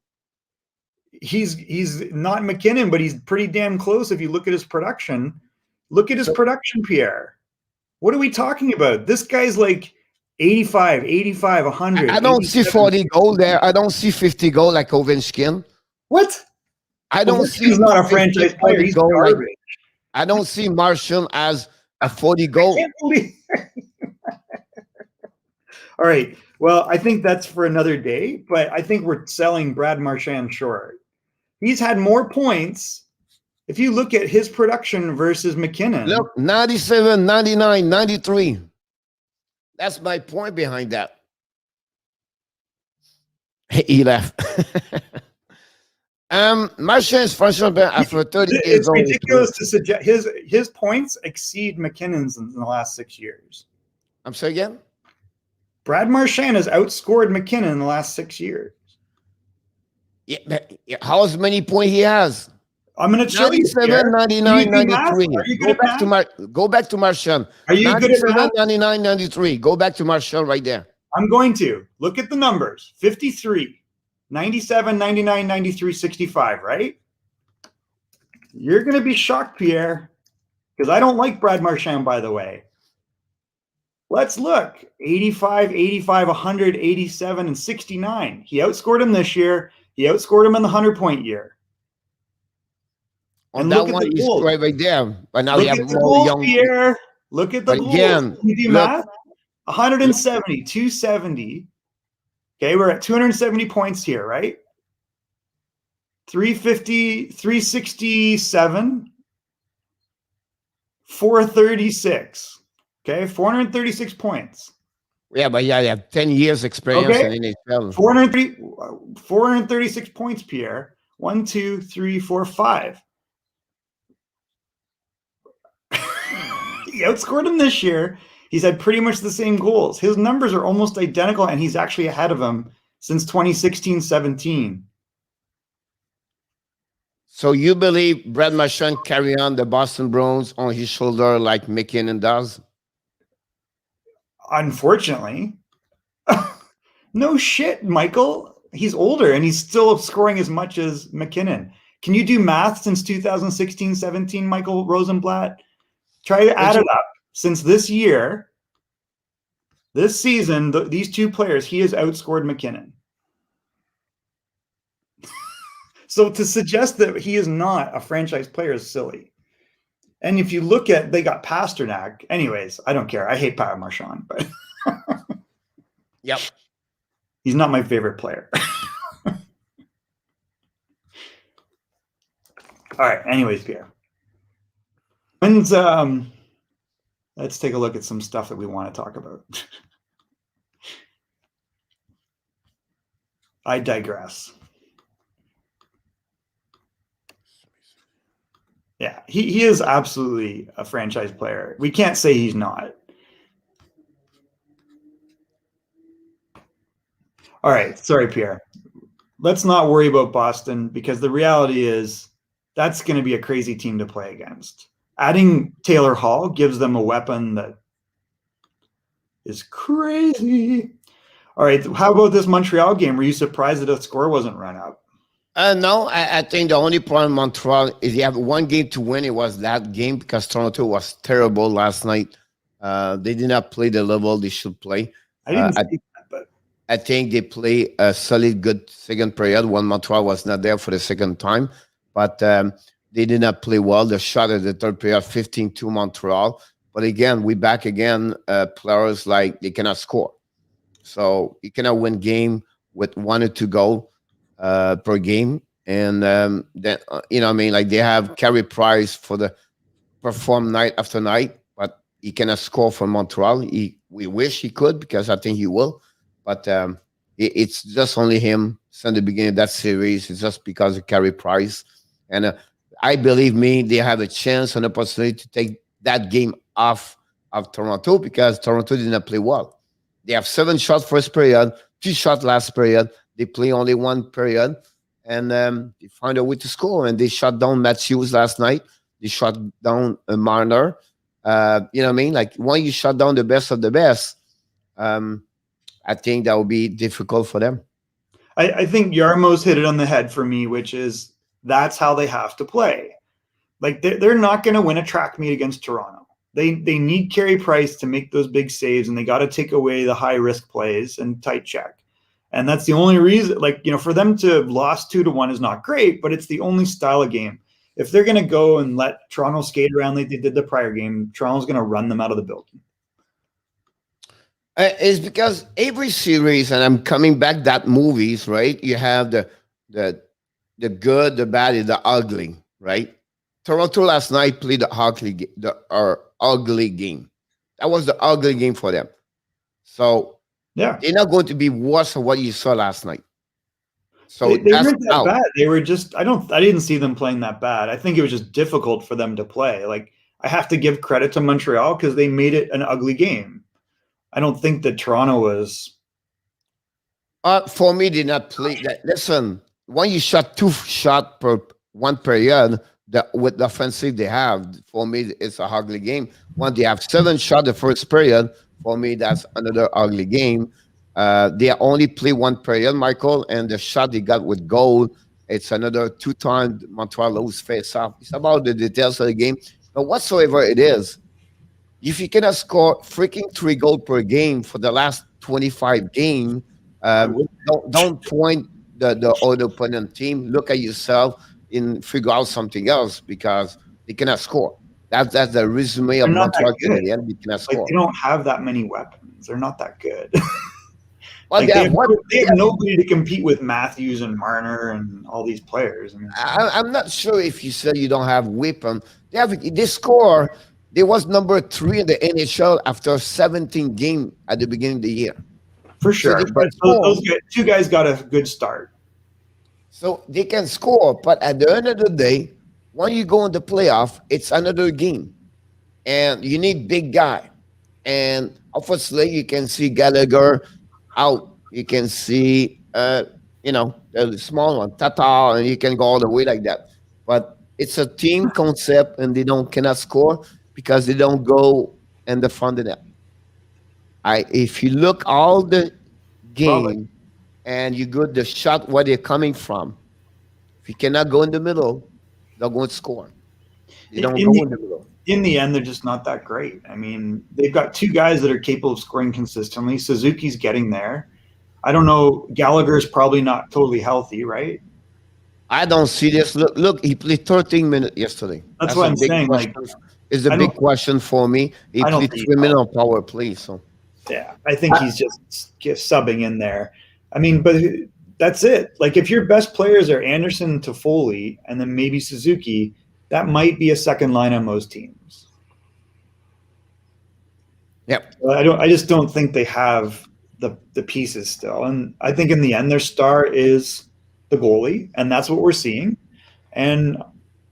He's not McKinnon, but he's pretty damn close if you look at his production. Look at his production, Pierre. What are we talking about? This guy's like 85, 100. I don't see 40 goal there. I don't see 50 goal like Ovechkin. What? I don't see. He's not a franchise player. He's garbage. Like, I don't see Marchand as a 40 goal. I can't believe. All right. Well, I think that's for another day, but I think we're selling Brad Marchand short. He's had more points. If you look at his production versus McKinnon. Look, 97, 99, 93. That's my point behind that. He left. Marchand's franchise after 30 years old. It's ridiculous to suggest his points exceed McKinnon's in the last 6 years. I'm sorry again? Brad Marchand has outscored McKinnon in the last 6 years. Yeah, how many points he has? I'm going to show you. 97, 99, 93. Go back to Marchand. Are you good at math? 99, 93. Go back to Marchand right there. I'm going to. Look at the numbers. 53, 97, 99, 93, 65, right? You're going to be shocked, Pierre, because I don't like Brad Marchand, by the way. Let's look. 85, 100, 87, and 69. He outscored him this year. He outscored him in the 100-point year. And that one is right there. But now we have more young. Pierre. Look at the goals. Again, you do math? 170, 270. Okay, we're at 270 points here, right? 350, 367, 436. Okay, 436 points. Yeah, but yeah, 10 years experience in NHL. 436 points, Pierre. 1, 2, 3, 4, 5. He outscored him this year. He's had pretty much the same goals. His numbers are almost identical, and he's actually ahead of him since 2016-17. So you believe Brad Marchand carry on the Boston Bruins on his shoulder like McKinnon does? Unfortunately. No shit, Michael. He's older, and he's still scoring as much as McKinnon. Can you do math since 2016-17, Michael Rosenblatt? Try to add it up. Since this year, this season, these two players, he has outscored McKinnon. So to suggest that he is not a franchise player is silly. And if you look at, they got Pasternak. Anyways, I don't care. I hate Pat Marchand, but yep, he's not my favorite player. All right. Anyways, Pierre. When's let's take a look at some stuff that we want to talk about. I digress. Yeah, he is absolutely a franchise player. We can't say he's not. All right. Sorry, Pierre. Let's not worry about Boston because the reality is that's going to be a crazy team to play against. Adding Taylor Hall gives them a weapon that is crazy. All right. How about this Montreal game? Were you surprised that the score wasn't run up? No, I think the only problem in Montreal is you have one game to win. It was that game because Toronto was terrible last night. They did not play the level they should play. I didn't see that, but I think they play a solid, good second period when Montreal was not there for the second time. But they did not play well. They shot at the third period, 15-2 Montreal. But again, we back again. Players like they cannot score. So you cannot win game with 1 or 2 goals per game. And then, you know what I mean? Like they have Carey Price for the perform night after night, but he cannot score for Montreal. We wish he could because I think he will. But it's just only him since the beginning of that series. It's just because of Carey Price. And I believe they have a chance and opportunity to take that game off of Toronto because Toronto did not play well. They have 7 shots first period, 2 shots last period. They play only 1 period, and they find a way to score. And they shut down Matthews last night. They shut down Marner. You know what I mean? Like when you shut down the best of the best, I think that will be difficult for them. I think Yarmo's hit it on the head for me, which is that's how they have to play. Like they're not going to win a track meet against Toronto. They need Carey Price to make those big saves, and they got to take away the high risk plays and tight check. And that's the only reason, like, you know, for them to have lost 2-1 is not great, but it's the only style of game. If they're going to go and let Toronto skate around like they did the prior game, Toronto's going to run them out of the building. It's because every series, and I'm coming back that movies, right? You have the good, the bad, and the ugly, right? Toronto last night played the ugly game. That was the ugly game for them. So yeah, they're not going to be worse than what you saw last night. So they that's weren't that bad. They were just I didn't see them playing that bad. I think it was just difficult for them to play. Like I have to give credit to Montreal because they made it an ugly game. I don't think that Toronto was. For me, did not play that. Listen, when you shot 2 shots per 1 period, with the offensive they have, for me, it's a ugly game. When they have 7 shots the first period, for me, that's another ugly game. They only play 1 period, Michael, and the shot they got with goal, it's another 2 times Montreal lose face off. It's about the details of the game. But whatsoever it is, if you cannot score freaking 3 goals per game for the last 25 games, don't point the other opponent team. Look at yourself and figure out something else because they cannot score. That's the resume of Montreal Canadiens. They cannot score. Like, they don't have that many weapons. They're not that good. Well, like they have nobody to compete with Matthews and Marner and all these players. I mean, I'm not sure if you said you don't have weapon. They score. They was number 3 in the NHL after 17 games at the beginning of the year. For sure. So but those 2 guys got a good start. So they can score, but at the end of the day, when you go in the playoff, it's another game. And you need big guy. And obviously, you can see Gallagher out. You can see, the small one, Tatar, and you can go all the way like that. But it's a team concept, and they cannot score because they don't go in the front of net. If you look all the game and you go the shot where they're coming from, if you cannot go in the middle, they're going to score. They don't go in the middle. In the end, they're just not that great. I mean, they've got 2 guys that are capable of scoring consistently. Suzuki's getting there. I don't know. Gallagher's probably not totally healthy, right? I don't see this. Look, he played 13 minutes yesterday. That's what I'm saying. Like, it's a big question for me. He played 3 minutes on power play. So yeah, I think he's just subbing in there. I mean, but that's it. Like, if your best players are Anderson, Toffoli, and then maybe Suzuki, that might be a second line on most teams. Yep. I just don't think they have the pieces still. And I think in the end, their star is the goalie, and that's what we're seeing. And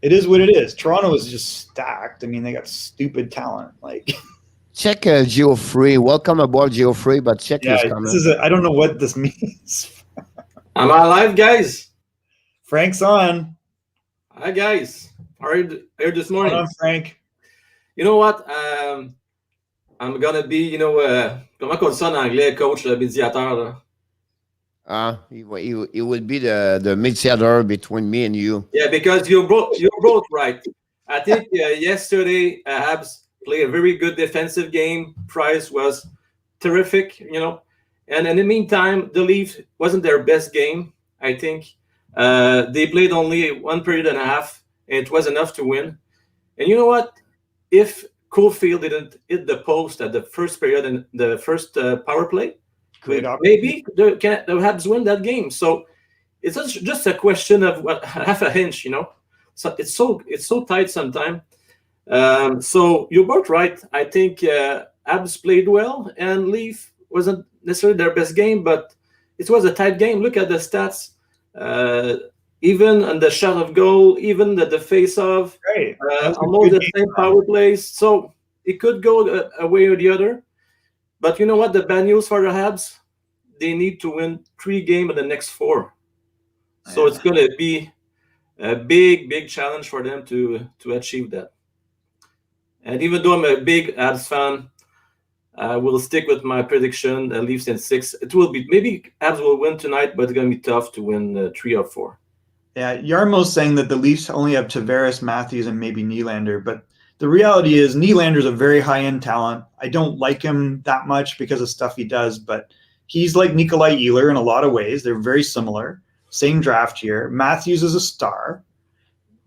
it is what it is. Toronto is just stacked. I mean, they got stupid talent. Like, Check Geoffrey. Welcome aboard, Geoffrey. But check his comment. I don't know what this means. Am I live, guys? Frank's on. Hi, guys. How are you here this morning? What's on, Frank? You know what? I'm gonna be, comment on dit ça en anglais, coach, le médiateur. Là. He would be the mediator between me and you. Yeah, because you're both right. I think yesterday Habs played a very good defensive game. Price was terrific, And in the meantime, the Leafs wasn't their best game. I think they played only 1 period and a half, and it was enough to win. And you know what? If Caulfield didn't hit the post at the first period and the first power play, maybe the Habs win that game. So it's just a question of half a inch, So it's so tight sometimes. So you're both right. I think Habs played well, and Leaf wasn't necessarily their best game, but it was a tight game. Look at the stats. Even on the shot of goal, even the face-off, almost the same power plays. So it could go a way or the other. But you know what? The bad news for the Habs, they need to win 3 games in the next 4. So it's going to be a big, big challenge for them to achieve that. And even though I'm a big Habs fan, I will stick with my prediction, Leafs in 6. It will be, maybe Habs will win tonight, but it's going to be tough to win 3 or 4. Yeah, Yarmo's saying that the Leafs only have Tavares, Matthews, and maybe Nylander, but the reality is Nylander's a very high-end talent. I don't like him that much because of stuff he does, but he's like Nikolai Ehlers in a lot of ways. They're very similar. Same draft year. Matthews is a star.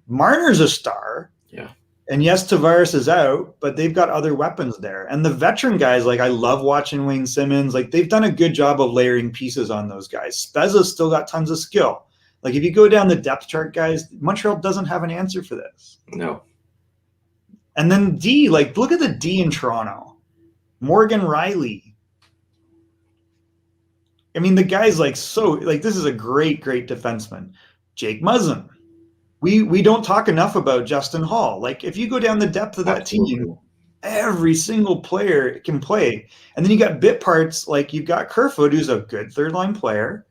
Marner's a star. Yeah. And yes, Tavares is out, but they've got other weapons there. And the veteran guys, I love watching Wayne Simmons. They've done a good job of layering pieces on those guys. Spezza's still got tons of skill. If you go down the depth chart, guys, Montreal doesn't have an answer for this. No. And then D, look at the D in Toronto. Morgan Riley. I mean, the guy's this is a great, great defenseman. Jake Muzzin. We don't talk enough about Justin Hall. If you go down the depth of that team, every single player can play. And then you got bit parts, you've got Kerfoot, who's a good third-line player.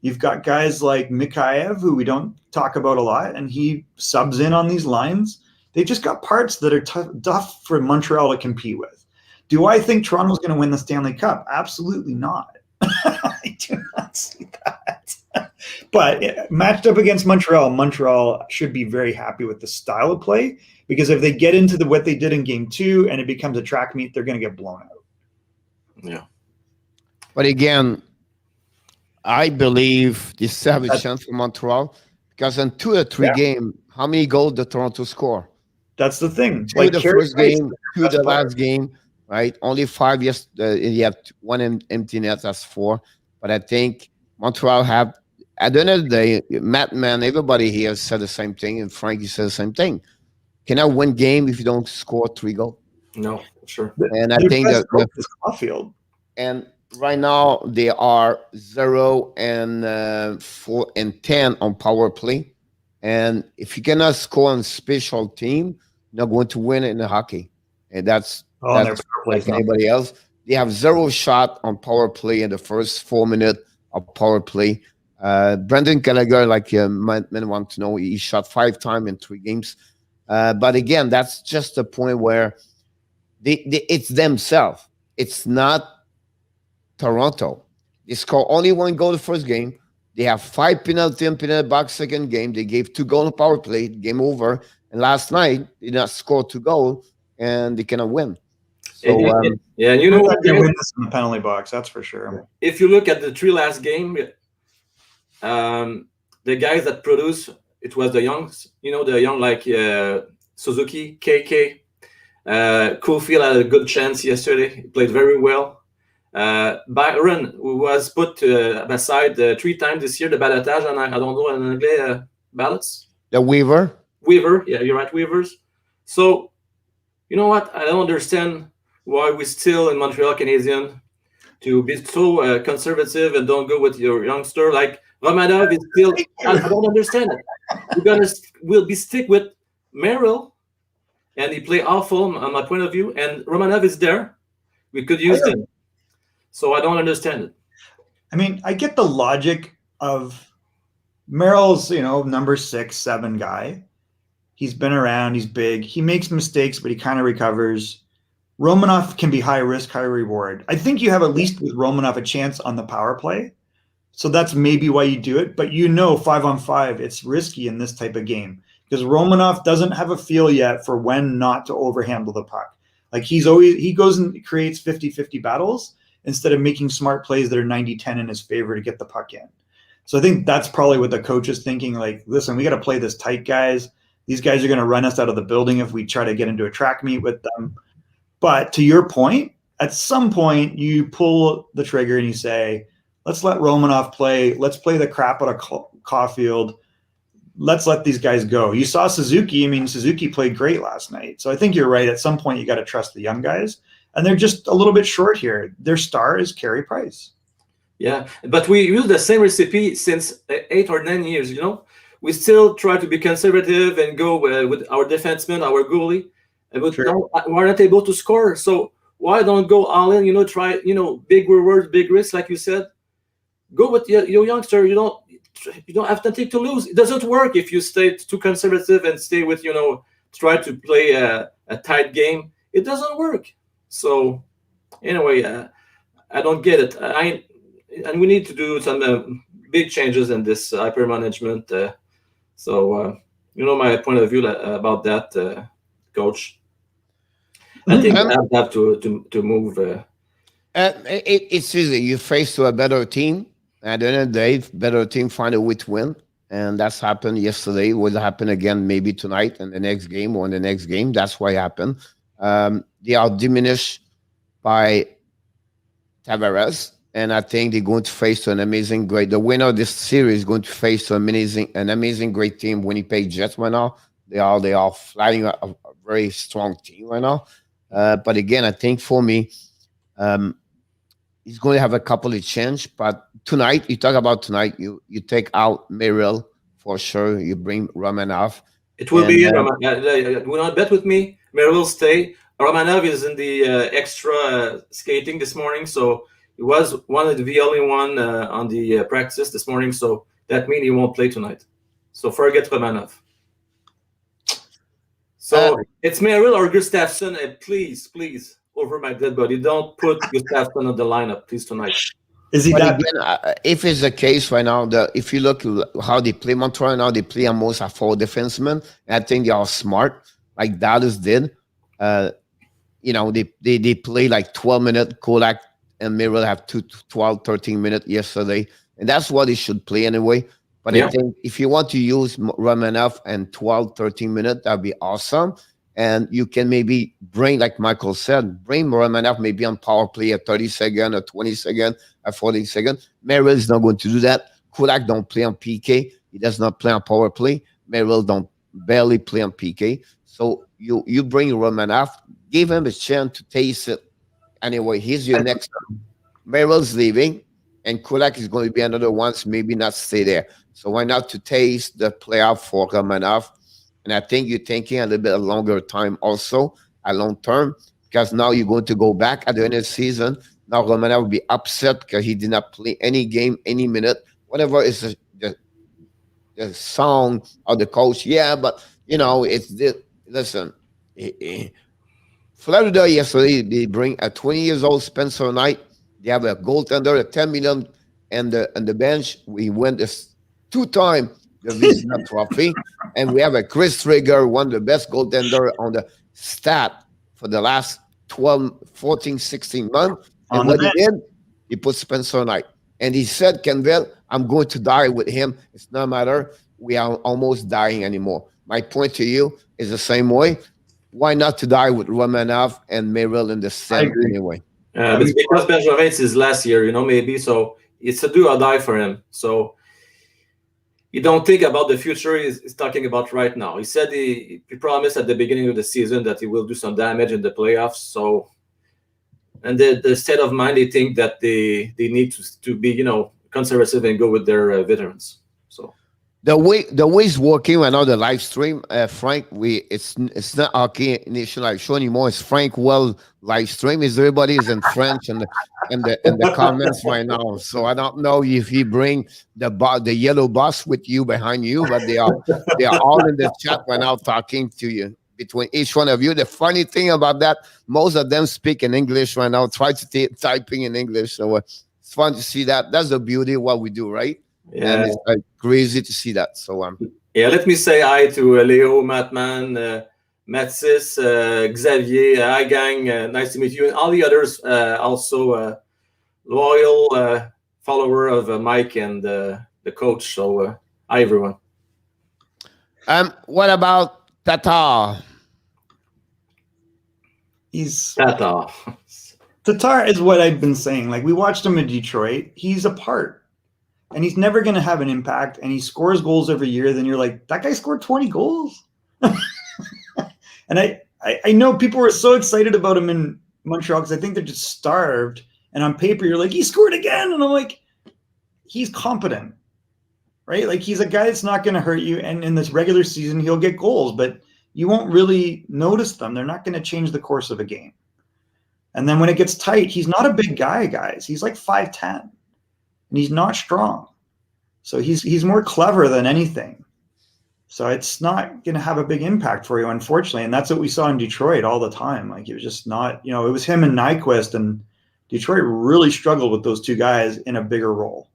You've got guys like Mikheyev, who we don't talk about a lot, and he subs in on these lines. They just got parts that are tough for Montreal to compete with. Do I think Toronto's going to win the Stanley Cup? Absolutely not. I do not see that. But matched up against Montreal should be very happy with the style of play, because if they get into what they did in Game 2 and it becomes a track meet, they're going to get blown out. Yeah. But again, I believe they still have a chance for Montreal, because in 2 or 3 games, how many goals did Toronto score? That's the thing. 2 the first game, 2 the last game, right? Only 5 you have 1 empty net, that's 4. But I think Montreal have, at the end of the day, Matt, man, everybody here said the same thing, and Frankie said the same thing. Cannot win game if you don't score 3 goals. No, sure. And I think that Caulfield. And right now they are 0 and 4 and 10 on power play. And if you cannot score on special team, you're not going to win in the hockey. And that's like anybody else. They have 0 shot on power play in the first 4 minutes of power play. Brendan Gallagher, men want to know, he shot 5 times in 3 games. But again, that's just a point where it's themselves. It's not Toronto. They score only 1 goal the first game. They have 5 penalty in penalty box second game. They gave 2 goals on power play. Game over. And last night, they did not score 2 goals, and they cannot win. So, you know what? They win this in the penalty box, that's for sure. If you look at the 3 last game, the guys that produce, it was the youngs, the young Suzuki, KK. Caulfield had a good chance yesterday. He played very well. Byron, who was put aside 3 times this year, the balotage, I don't know in English, ballots. The Weaver, yeah, you're right, Weavers. So, you know what? I don't understand why we still in Montreal Canadiens to be so conservative and don't go with your youngster. Romanov is still, I don't understand it. We'll be stick with Merrill, and he play awful on my point of view, and Romanov is there. We could use them. So I don't understand it. I mean, I get the logic of Merrill's, number 6, 7 guy. He's been around. He's big. He makes mistakes, but he kind of recovers. Romanov can be high risk, high reward. I think you have at least with Romanov a chance on the power play. So that's maybe why you do it. But 5-on-5, it's risky in this type of game because Romanov doesn't have a feel yet for when not to overhandle the puck. Like he goes and creates 50-50 battles instead of making smart plays that are 90-10 in his favor to get the puck in. So I think that's probably what the coach is thinking. Like, listen, we got to play this tight, guys. These guys are going to run us out of the building if we try to get into a track meet with them. But to your point, at some point you pull the trigger and you say, let's let Romanov play. Let's play the crap out of Caulfield. Let's let these guys go. You saw Suzuki. I mean, Suzuki played great last night. So I think you're right. At some point, you got to trust the young guys. And they're just a little bit short here. Their star is Carey Price. Yeah, but we use the same recipe since 8 or 9 years, We still try to be conservative and go with our defenseman, our goalie. But now we're not able to score. So why don't go all in, try, big rewards, big risks, like you said. Go with your youngster. You don't have nothing to lose. It doesn't work if you stay too conservative and stay with, try to play a tight game. It doesn't work. So anyway, I don't get it. And we need to do some big changes in this hyper management. So my point of view about that, coach. I think I have to move. It's easy. You face to a better team. At the end of the day, better team find a way to win. And that's happened yesterday. Will happen again maybe tonight and the next game or in the next game. That's what happened. They are diminished by Tavares. And I think they're going to face an amazing, great. The winner of this series is going to face an amazing, great team. Winnipeg Jets right now. They are flying a very strong team right now. But again, I think for me, he's going to have a couple of change. But tonight, you talk about tonight, you take out Merrill for sure. You bring Romanov. It will be Romanov. Will not bet with me. Merrill will stay. Romanov is in the extra skating this morning, so he was one of the only one on the practice this morning. So that means he won't play tonight. So forget Romanov. So it's Merrill or Gustafsson, and please, over my dead body, don't put Gustafsson on the lineup, please, tonight. Is he that? Again, if it's the case right now, if you look how they play Montreal now, they play almost a 4 defensemen. I think they are smart, like Dallas did. They play like 12 minutes. Kulak and Merrill have 12, 13 minutes yesterday, and that's what they should play anyway. But I think if you want to use Romanov and 12, 13 minutes, that'd be awesome. And you can maybe bring, like Michael said, bring Romanov maybe on power play at 30 seconds, or 20 seconds, or 40 seconds. Merrill is not going to do that. Kulak don't play on PK. He does not play on power play. Merrill don't barely play on PK. So you bring Romanov, give him a chance to taste it. Anyway, here's your next. Merrill's leaving, and Kulak is going to be another one, maybe not stay there. So why not to taste the playoff for Romanov? And I think you're thinking a little bit longer time also, a long term, because now you're going to go back at the end of the season. Now Romanov will be upset because he did not play any game, any minute, whatever is the song of the coach. Yeah, but, it's this. Listen, Florida yesterday, they bring a 20 years old Spencer Knight. They have a goaltender, a $10 million, and the bench. We went this 2-time the Vizina Trophy, and we have a Chris Trigger, one of the best goaltender on the stat for the last 12, 14, 16 months. And what he did, he put Spencer Knight. And he said, Kenville, I'm going to die with him. It's no matter. We are almost dying anymore. My point to you is the same way. Why not to die with Romanov and Merrill in the same anyway? It's because Benjamin is his last year, maybe. So it's a do or die for him. So you don't think about the future. He's talking about right now. He said he promised at the beginning of the season that he will do some damage in the playoffs. So, and the state of mind, they think that they need to be, conservative and go with their veterans. So The way it's working right now, the live stream, Frank, it's not Hockey Nation Live Show anymore. It's Frank Well live stream. Is everybody is in French and the comments right now. So I don't know if you bring the yellow bus with you behind you, but they are all in the chat right now talking to you between each one of you. The funny thing about that, most of them speak in English right now. Try to typing in English. So it's fun to see that. That's the beauty of what we do, right? Yeah. And it's crazy to see that. So yeah, let me say hi to Leo, Matman, Matsis, Xavier, hi gang, nice to meet you, and all the others also loyal follower of Mike and the coach. So hi everyone. What about Tatar? Tatar is what I've been saying. Like, we watched him in Detroit. He's a part. And he's never going to have an impact, and he scores goals every year. Then you're like, that guy scored 20 goals. And I know people were so excited about him in Montreal because I think they're just starved. And on paper, you're like, he scored again. And I'm like, he's competent, right? Like, he's a guy that's not going to hurt you. And in this regular season, he'll get goals, but you won't really notice them. They're not going to change the course of a game. And then when it gets tight, he's not a big guy, guys. He's like 5'10". And he's not strong. So he's more clever than anything. So it's not going to have a big impact for you, unfortunately. And that's what we saw in Detroit all the time. Like, it was just not, it was him and Nyquist, and Detroit really struggled with those two guys in a bigger role.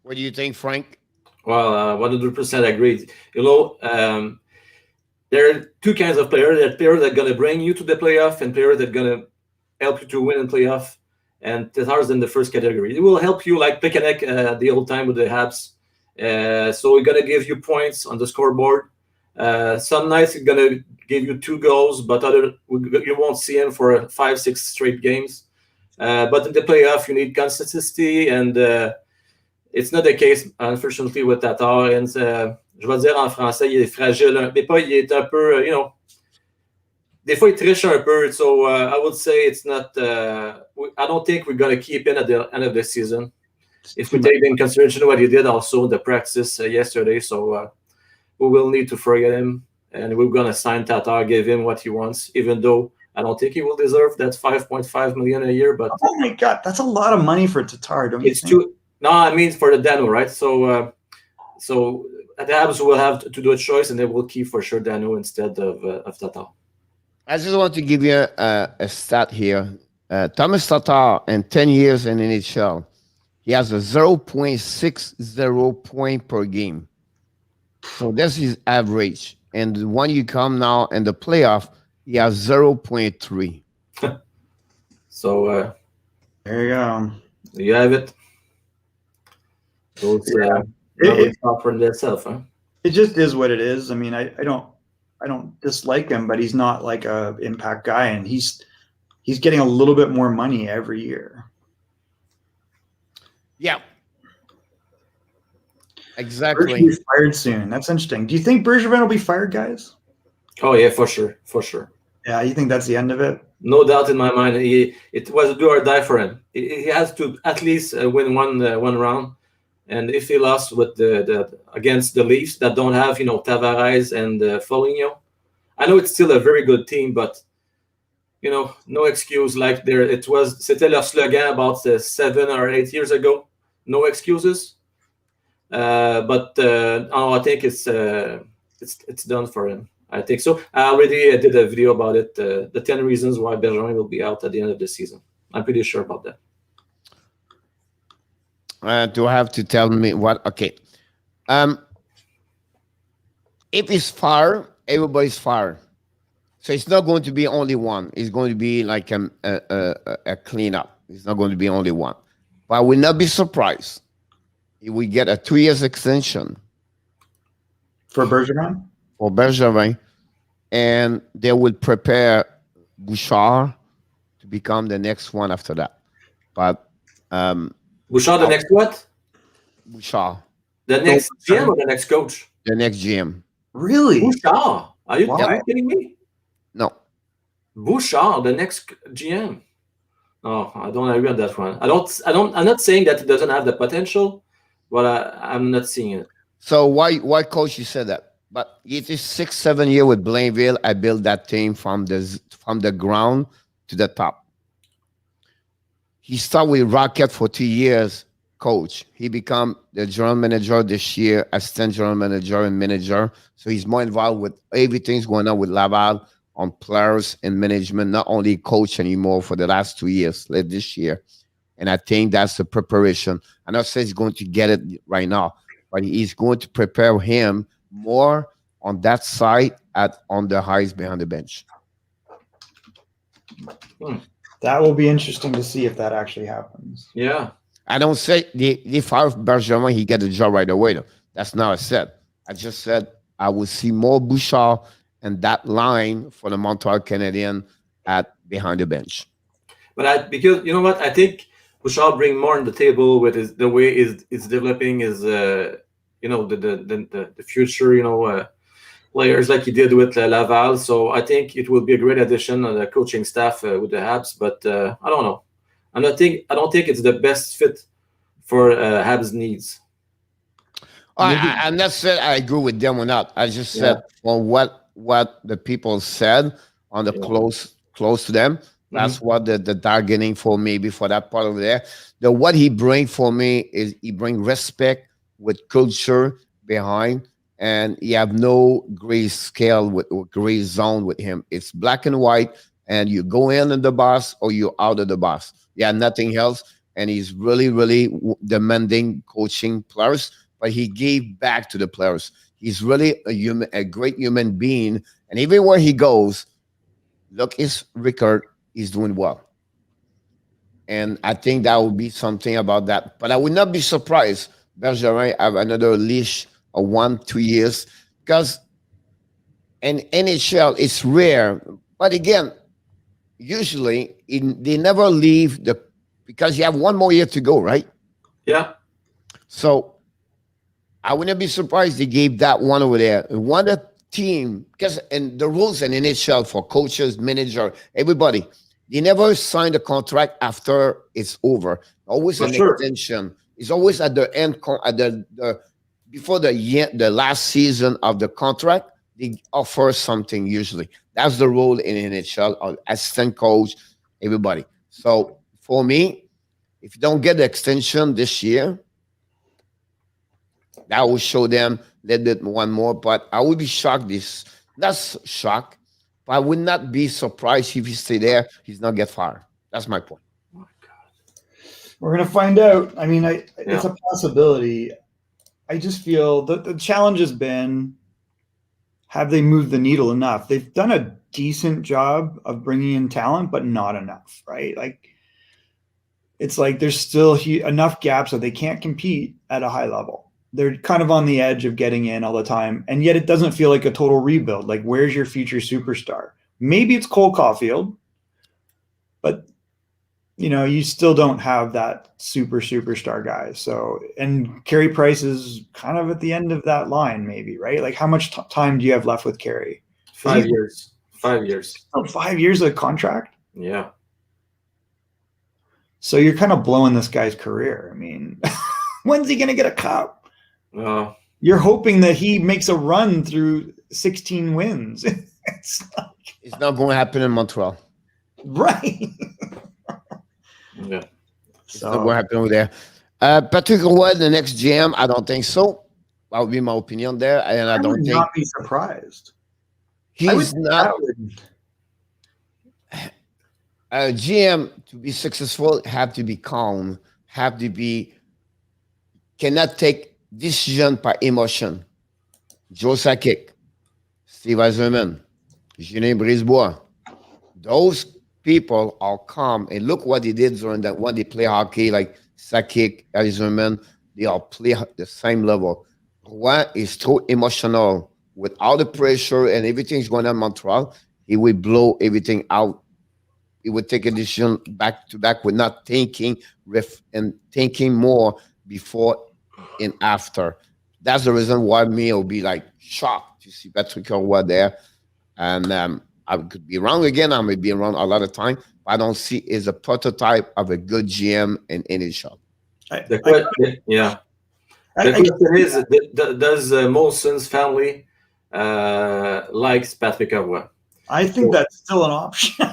What do you think, Frank? Well, 100% agree. There are two kinds of players. There are players that are going to bring you to the playoff and players that are going to help you to win in playoff. And Tatar's in the first category. It will help you like Plekanec the old time with the Habs. So we're going to give you points on the scoreboard. Some nights it's going to give you 2 goals, but you won't see him for 5-6 straight games. But in the playoff, you need consistency, and it's not the case, unfortunately, with Tatar. And je vais dire en français, il est fragile, mais pas, il est un peu, des fois, il triche un peu. So I would say it's not. I don't think we're going to keep him at the end of the season. If we take in consideration what he did also in the practice yesterday, so we will need to forget him, and we're going to sign Tatar, give him what he wants, even though I don't think he will deserve that $5.5 million a year. But oh my God, that's a lot of money for Tatar, don't you think? Too. No, I mean for the Dano, right? So the Habs will have to do a choice, and they will keep for sure Dano instead of Tatar. I just want to give you a stat here. Thomas Tatar, in 10 years in NHL, he has a 0.60 point per game. So that's his average. And when you come now in the playoff, he has 0.3. So there you go. You have it. Those talk for themselves, huh? It just is what it is. I mean, I don't dislike him, but he's not like a impact guy, and he's getting a little bit more money every year. Yeah. Exactly. Bergevin will be fired soon. That's interesting. Do you think Bergevin will be fired, guys? Oh yeah, for sure. Yeah, you think that's the end of it? No doubt in my mind. It was a do or die for him. He has to at least win one round. And if he lost with the against the Leafs that don't have Tavares and Foligno, I know it's still a very good team, but no excuse. Like c'était leur slogan about 7 or 8 years ago. No excuses. But I think it's done for him. I think so. I already did a video about it. The 10 reasons why Bergeron will be out at the end of the season. I'm pretty sure about that. Do I have to tell me what? Okay. If it's fire, everybody's fire. So it's not going to be only one. It's going to be like a cleanup. It's not going to be only one. But I will not be surprised if we get a 2 years extension for Bergeron. For Bergeron, and they will prepare Bouchard to become the next one after that. But Bouchard, the next what? Bouchard. The next GM or the next coach? The next GM. Really? Bouchard? Are you kidding me? No. Bouchard, the next GM. Oh, I don't agree on that one. I'm not saying that he doesn't have the potential, but I'm not seeing it. So why coach you said that? But it is 6-7 years with Blainville. I built that team from the ground to the top. He started with Rocket for 2 years, coach. He become the general manager this year, assistant general manager and manager. So he's more involved with everything's going on with Laval on players and management, not only coach anymore for the last 2 years, like this year. And I think that's the preparation. I'm not saying he's going to get it right now, but he's going to prepare him more on that side on the highs behind the bench. That will be interesting to see if that actually happens. Yeah. I don't say the fire Bergeron, he get the job right away, though. That's not what I said. I just said I will see more Bouchard and that line for the Montreal Canadiens behind the bench. But because you know what, I think Bouchard bring more on the table with the way is developing his the future players like he did with Laval. So I think it will be a great addition on the coaching staff with the Habs. But I don't know. I don't think it's the best fit for Habs needs. I'm not saying I agree with them or not. I just said for what the people said on the close to them. That's what the targeting for maybe for that part over there. What he bring for me is he bring respect with culture behind, and he have no gray scale or gray zone with him. It's black and white, and you go in the box or you're out of the box. Yeah, nothing else. And he's really, really demanding coaching players, but he gave back to the players. He's really a great human being, and even where he goes, look his record. He's doing well. And I think that would be something about that. But I would not be surprised Bergeron have another leash of 1-2 years, because in NHL it's rare. But again, usually they never leave because you have one more year to go, right? Yeah. So I wouldn't be surprised they gave that one over there. One team, because and the rules in NHL for coaches, manager, everybody, they never sign the contract after it's over. Always an extension. It's always at the end, before the last season of the contract, they offer something usually. That's the rule in NHL, assistant coach, everybody. So for me, if you don't get the extension this year, that will show them a little bit one more. But I would be shocked. That's shocked. But I would not be surprised if he stay there. He's not get fired. That's my point. Oh my God. We're gonna find out. I mean, it's a possibility. I just feel that the challenge has been, have they moved the needle enough? They've done a decent job of bringing in talent, but not enough, right? Like, it's like there's still enough gaps that they can't compete at a high level. They're kind of on the edge of getting in all the time, and yet it doesn't feel like a total rebuild. Like, where's your future superstar? Maybe it's Cole Caulfield, but you still don't have that superstar guy. So, and Carey Price is kind of at the end of that line, maybe, right? Like, how much time do you have left with Carey? 5 years. 5 years. Oh, 5 years of contract? Yeah. So you're kind of blowing this guy's career. I mean, when's he going to get a cup? You're hoping that he makes a run through 16 wins. It's not going to happen in Montreal. Right. Yeah. It's not going to happen over there. Patrick Roy, the next GM, I don't think so. That would be my opinion there. And I don't think. Not be surprised. He's not. A GM to be successful have to be calm, cannot take decision by emotion. Joe Sakic, Steve Eisenman, Julien Brisebois, those people are calm. And look what they did during that when they play hockey, like Sakic, Eisenman, they all play the same level. Roy is too emotional. With all the pressure and everything's going on in Montreal, he will blow everything out. He would take a decision back to back with not thinking and thinking more before and after. That's the reason why me will be like shocked to see Patrick Roy there. And I could be wrong again. I may be wrong a lot of time. But I don't see it as a prototype of a good GM in NHL. Yeah. The question is, does Molson's family likes Patrick Roy? I think that's still an option.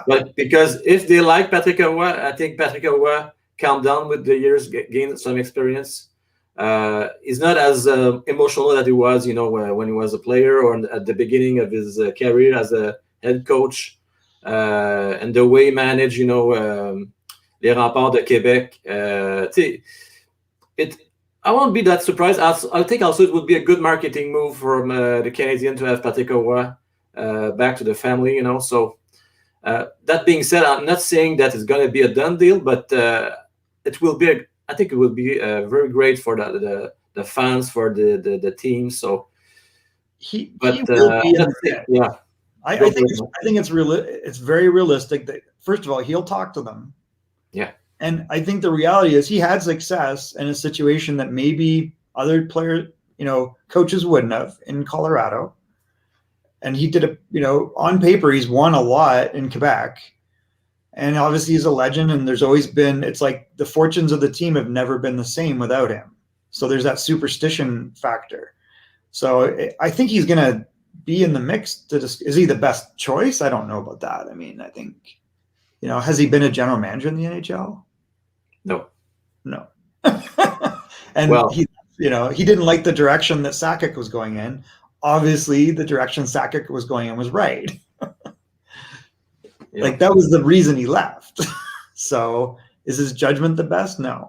But because if they like Patrick Roy, I think Patrick Roy calmed down with the years, gained some experience. He's not as emotional that he was, when he was a player or at the beginning of his career as a head coach. And the way he managed, les Remparts de Québec. I won't be that surprised. I think also it would be a good marketing move from the Canadiens to have Patrick Roy back to the family, So that being said, I'm not saying that it's going to be a done deal, but it will be. I think it will be very great for the fans, for the team. So he will be yeah. I think it's very realistic that, first of all, he'll talk to them. Yeah. And I think the reality is he had success in a situation that maybe other players, coaches wouldn't have in Colorado. And he did on paper, he's won a lot in Quebec. And obviously he's a legend, and there's always been, it's like the fortunes of the team have never been the same without him. So there's that superstition factor. So I think he's going to be in the mix. Is he the best choice? I don't know about that. I mean, I think, has he been a general manager in the NHL? No. And he didn't like the direction that Sakic was going in. Obviously, the direction Sakic was going in was right. Yeah. Like, that was the reason he left. So is his judgment the best? No.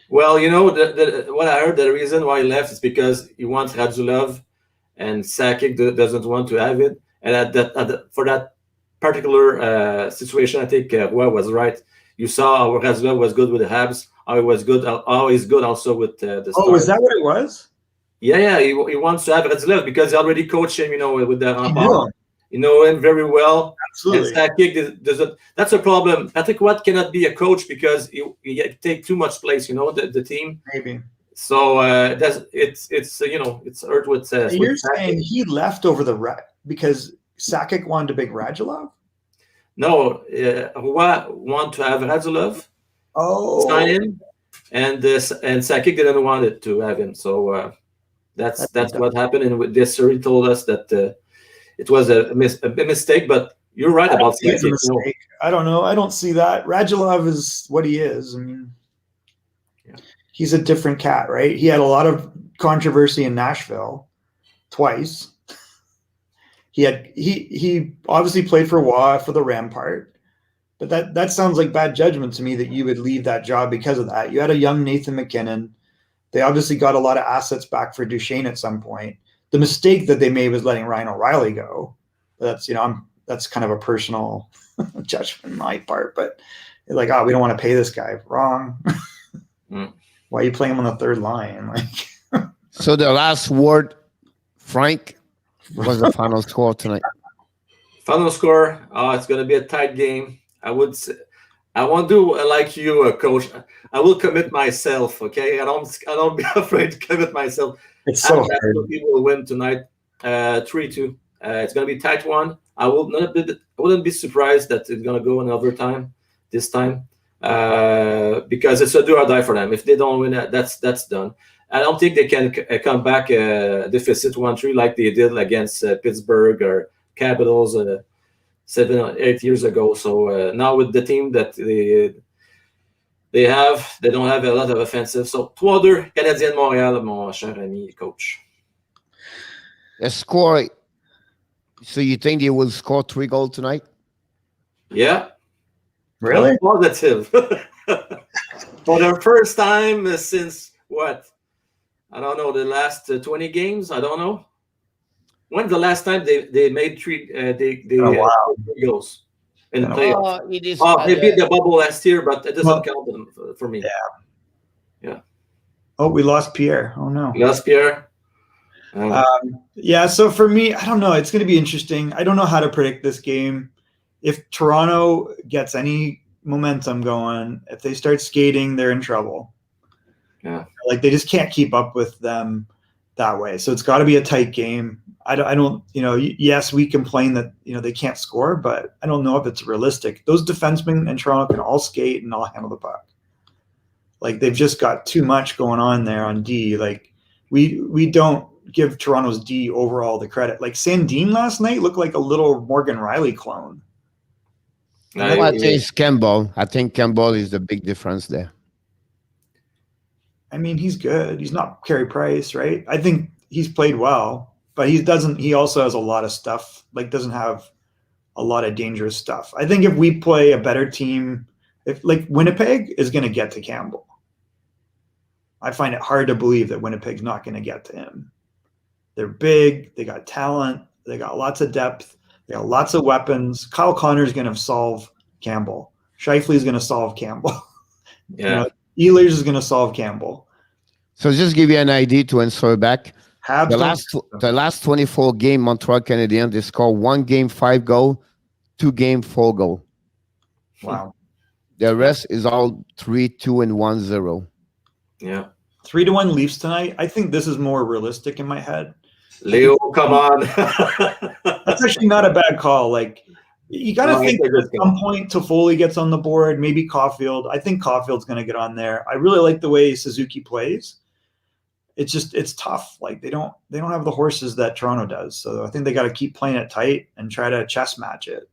Well, what I heard, the reason why he left is because he wants Radulov, and Sakic doesn't want to have it. And for that particular situation, I think Roy was right. You saw how Radulov was good with the Habs. How he was good. How he's good also with the Stars. Oh, was that what it was? Yeah. He wants to have Radulov because he already coached him, with the Remparts. You know him very well. Absolutely. And Sakic doesn't. That's a problem. Patrick Roy cannot be a coach because he take too much place. The team. Maybe. So it's hurt with. You're saying he left over because Sakic wanted a big Radulov? No, Roy want to have Radulov. Sign him, and Sakic didn't want it to have him. So that's what happened. And this story told us that it was a mistake. But you're right about Sakic. No. I don't know. I don't see that. Radulov is what he is. I mean. He's a different cat, right? He had a lot of controversy in Nashville twice. He obviously played for Roy for the Rampart, but that sounds like bad judgment to me that you would leave that job because of that. You had a young Nathan McKinnon. They obviously got a lot of assets back for Duchesne at some point. The mistake that they made was letting Ryan O'Reilly go. That's that's kind of a personal judgment on my part, but like, we don't want to pay this guy. Wrong. Why are you playing him on the third line? So the last word, Frank, was the final score tonight. Final score. It's going to be a tight game. I won't do like you, Coach. I will commit myself. Okay, I don't be afraid to commit myself. It's so hard. We will win tonight, 3-2. It's going to be a tight one. I wouldn't be surprised that it's going to go in overtime this time. Because it's a do or die for them. If they don't win, that's done. I don't think they can come back deficit 1-3 like they did against Pittsburgh or Capitals 7 or 8 years ago. So now with the team that they don't have a lot of offensive. So 3-2, Canadiens Montréal, mon cher ami coach. The score. So you think they will score 3 goals tonight? Yeah. Really? Positive. For the first time since what? I don't know, the last 20 games? I don't know. When's the last time they made 3 goals in the playoffs? They beat the bubble last year, but it doesn't count for me. Yeah. Oh, we lost Pierre. Oh, no. We lost Pierre. So for me, I don't know. It's going to be interesting. I don't know how to predict this game. If Toronto gets any momentum going, if they start skating, they're in trouble. Yeah. Like, they just can't keep up with them that way. So it's got to be a tight game. I don't, yes, we complain that, they can't score, but I don't know if it's realistic. Those defensemen in Toronto can all skate and all handle the puck. Like they've just got too much going on there on D. Like we don't give Toronto's D overall the credit. Like Sandin last night looked like a little Morgan Riley clone. Well, I think it's Campbell. I think Campbell is the big difference there. I mean, he's good. He's not Carey Price, right? I think he's played well, but he also has a lot of stuff, like doesn't have a lot of dangerous stuff. I think if we play a better team, if like Winnipeg is going to get to Campbell. I find it hard to believe that Winnipeg's not going to get to him. They're big. They got talent. They got lots of depth. They got lots of weapons. Kyle Connor's going to solve Campbell. Scheifele's going to solve Campbell. Yeah. Ehlers is going to solve Campbell. So just give you an idea to answer back. The last 24 game Montreal Canadiens, they score 1 game 5 goal, 2 game 4 goal. Wow. The rest is all 3-2 and 1-0. Yeah. 3-1 Leafs tonight. I think this is more realistic in my head. Leo, come on. That's actually not a bad call. Like you got to think at some point Toffoli gets on the board, maybe Caulfield. I think Caulfield's going to get on there. I really like the way Suzuki plays. It's tough. Like they don't have the horses that Toronto does. So I think they got to keep playing it tight and try to chess match it.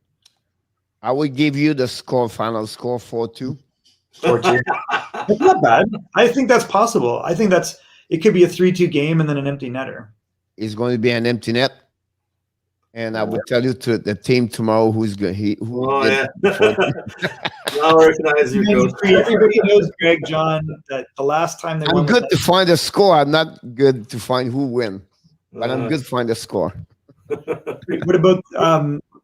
I would give you the final score 4-2. 4-2. It's not bad. I think that's possible. I think it could be a 3-2 game and then an empty netter. It's going to be an empty net. And I will tell you to the team tomorrow who's good. I recognize you, Coach. Everybody knows, Greg, John, that the last time I'm good to find a score. I'm not good to find who win, but I'm good to find a score. What about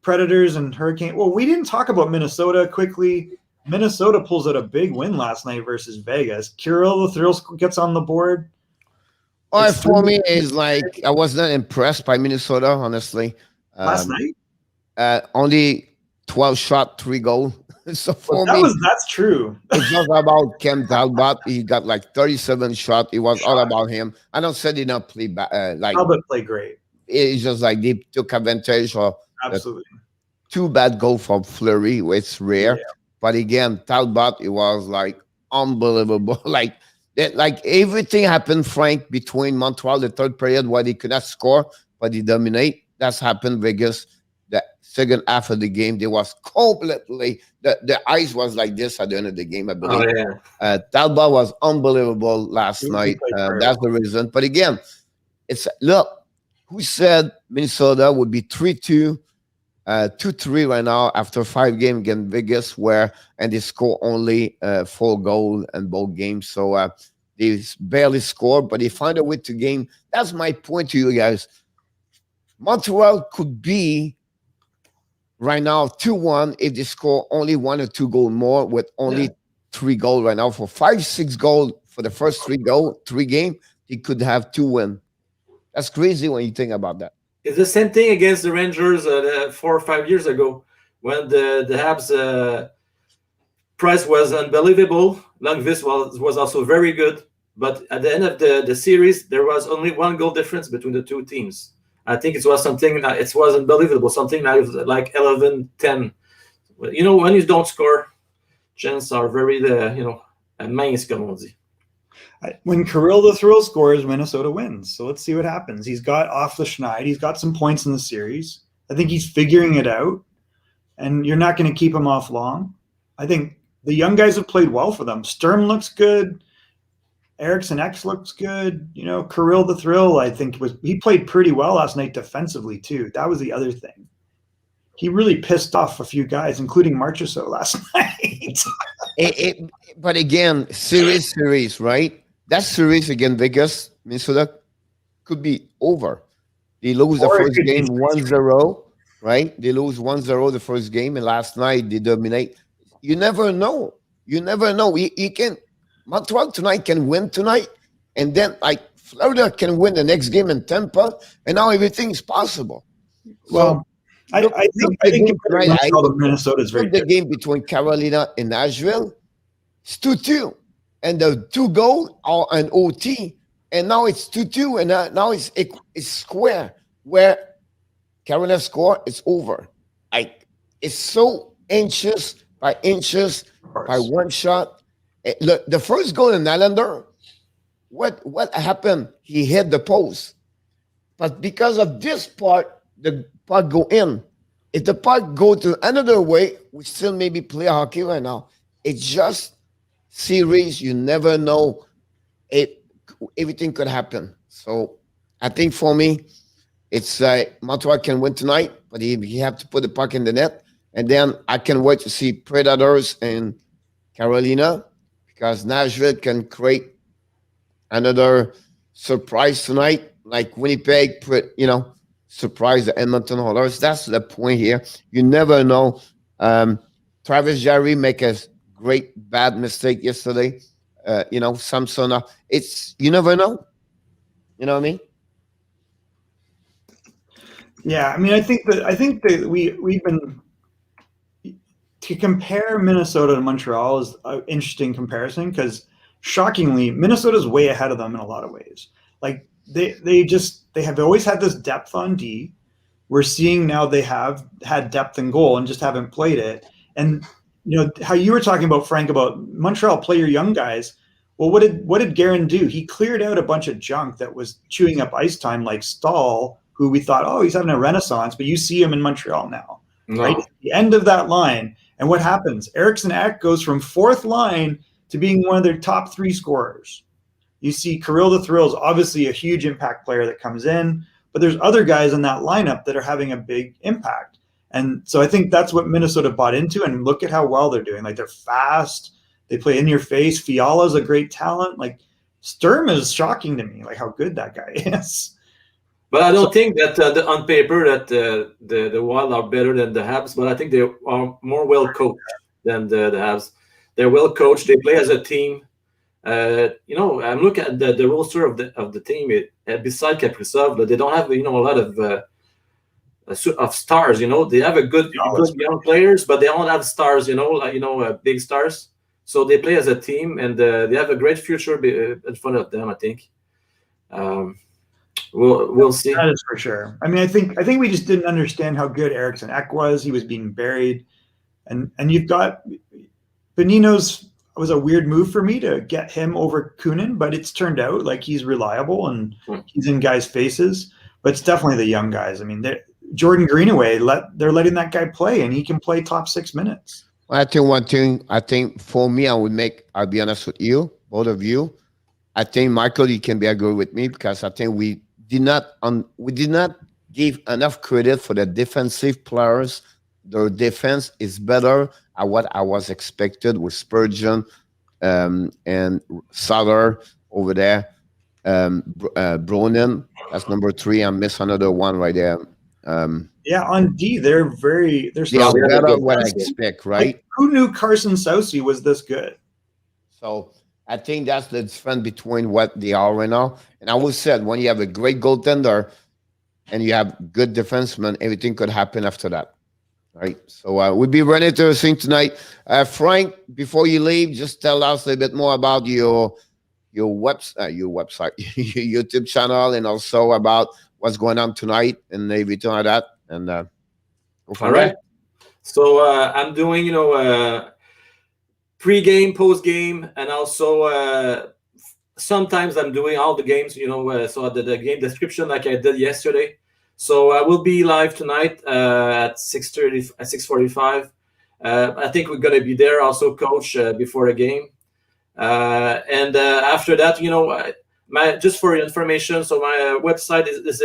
Predators and Hurricane? Well, we didn't talk about Minnesota quickly. Minnesota pulls out a big win last night versus Vegas. Kiril, the Thrill gets on the board. For me, is like I was not impressed by Minnesota, honestly. Last night? Only 12 shot, 3 goal. So for me, that's true. It's not about Cam Talbot. He got like 37 shots. It was all about him. I don't say he not play like Talbot played great. It's just like they took advantage of absolutely 2 bad goals from Fleury, which is rare. Yeah. But again, Talbot, it was like unbelievable. Like everything happened, Frank, between Montreal, the third period, where they could not score, but they dominate. That's happened Vegas. The second half of the game, they was completely the ice was like this at the end of the game, I believe. Oh, yeah. Talbot was unbelievable last night. That's the reason. But again, look, who said Minnesota would be 3-2, 2-3 right now after 5 games against Vegas, and they score only 4 goals in both games. So they barely scored, but they find a way to game. That's my point to you guys. Montreal could be right now 2-1 if they score only 1 or 2 goals more with only 3 goals right now. For 5-6 goals for the first 3 games, they could have 2 wins. That's crazy when you think about that. It's the same thing against the Rangers 4 or 5 years ago when the Habs price was unbelievable. Lundqvist was also very good. But at the end of the series, there was only 1 goal difference between the 2 teams. I think it was something that it was unbelievable, something like 11-10. You know, when you don't score, chances are very, mince, comme on dit. When Kiril the Thrill scores, Minnesota wins. So let's see what happens. He's got off the schneid. He's got some points in the series. I think he's figuring it out, and you're not going to keep him off long. I think the young guys have played well for them. Sturm looks good. Eriksson X looks good. You know, Kiril the Thrill, I think he played pretty well last night defensively too. That was the other thing. He really pissed off a few guys, including Marchessault last night. But again, series, right? That series against Vegas, Minnesota could be over. They lose the first game 1-0, right? They lose 1-0 the first game, and last night they dominate. You never know. You can. Montreal tonight can win tonight, and then like Florida can win the next game in Tampa, and now everything is possible. Well, I think Minnesota is very the game between Carolina and Nashville. It's 2-2, and the 2 goals are an OT, and now it's 2-2, and now it's square where Carolina score. It's over. It's so inches by 1 shot. Look, the first goal in Islander, what happened? He hit the post. But because of this part, the puck go in. If the puck go to another way, we still maybe play hockey right now. It's just series. You never know. Everything could happen. So I think for me, it's Montreal can win tonight, but he have to put the puck in the net. And then I can wait to see Predators and Carolina, because Nashville can create another surprise tonight, like Winnipeg, surprise the Edmonton Oilers. That's the point here. You never know. Travis Jarry make a great bad mistake yesterday. Samsonov. You never know. You know what I mean? Yeah, I mean, I think that we've been, to compare Minnesota to Montreal is an interesting comparison, because shockingly, Minnesota's way ahead of them in a lot of ways. Like they have always had this depth on D. We're seeing now they have had depth in goal and just haven't played it. And how you were talking about, Frank, about Montreal play your young guys. Well, what did Guerin do? He cleared out a bunch of junk that was chewing up ice time, like Stahl, who we thought, oh, he's having a renaissance, but you see him in Montreal now, right? At the end of that line. And what happens? Eriksson Ek goes from fourth line to being one of their top 3 scorers. You see Kiril the Thrill is obviously a huge impact player that comes in, but there's other guys in that lineup that are having a big impact. And so I think that's what Minnesota bought into, and look at how well they're doing. Like, they're fast. They play in your face. Fiala's a great talent. Like, Sturm is shocking to me, like how good that guy is. But I don't think that on paper that the Wild are better than the Habs, but I think they are more well coached than the Habs. They're well coached. They play as a team. I'm looking at the roster of the team. Beside Kaprizov, they don't have a lot of stars. They have a good young players, but they don't have stars. Big stars. So they play as a team, and they have a great future in front of them, I think. We'll see. That is for sure. I mean, I think we just didn't understand how good Eriksson Ek was. He was being buried, and you've got Bonino's was a weird move for me to get him over Kunin, but it's turned out like he's reliable and he's in guys' faces. But it's definitely the young guys. I mean, Jordan Greenaway, they're letting that guy play, and he can play top 6 minutes. I think one thing, for me, I'll be honest with you, both of you. I think, Michael, you can be agree with me, because I think we did not give enough credit for the defensive players. Their defense is better at what I was expected with Spurgeon and Sutter over there. Bronin, that's number 3. I missed another one right there. On D, they're better what I expect, right? Like, who knew Carson Soucy was this good? So I think that's the difference between what they are right now. And I always said, when you have a great goaltender and you have good defensemen, everything could happen after that, right? So we'll be ready to sing tonight. Frank, before you leave, just tell us a little bit more about your website, your YouTube channel, and also about what's going on tonight and everything like that. And go for all right. So I'm doing, pre-game, post-game, and also sometimes I'm doing all the games, so the game description like I did yesterday. So I will be live tonight at 6:30, at 6:45. I think we're going to be there also, Coach, before the game. And after that, just for your information, so my website is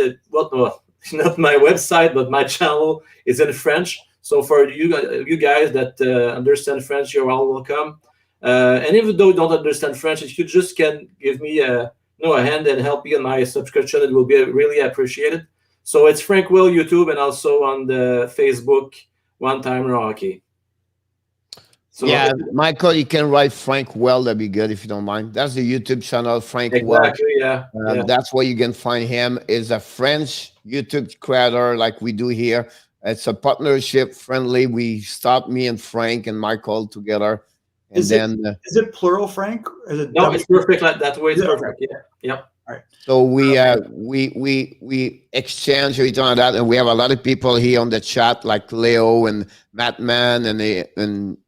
not my website, but my channel is in French. So for you guys that understand French, you're all welcome. And even though you don't understand French, if you just can give me a hand and help me on my subscription, it will be really appreciated. So it's Frank Will YouTube, and also on the Facebook, One Timer Hockey. So yeah, Michael, you can write Frank Well. That'd be good if you don't mind. That's the YouTube channel, Frank Well. Exactly, yeah. That's where you can find him. Is a French YouTube creator like we do here. It's a partnership, friendly. We start, me and Frank and Michael together. And is it plural, Frank? No, it's perfect like that way. It's perfect. Yeah. All right. So we exchange everything like that, and we have a lot of people here on the chat, like Leo and Mattman and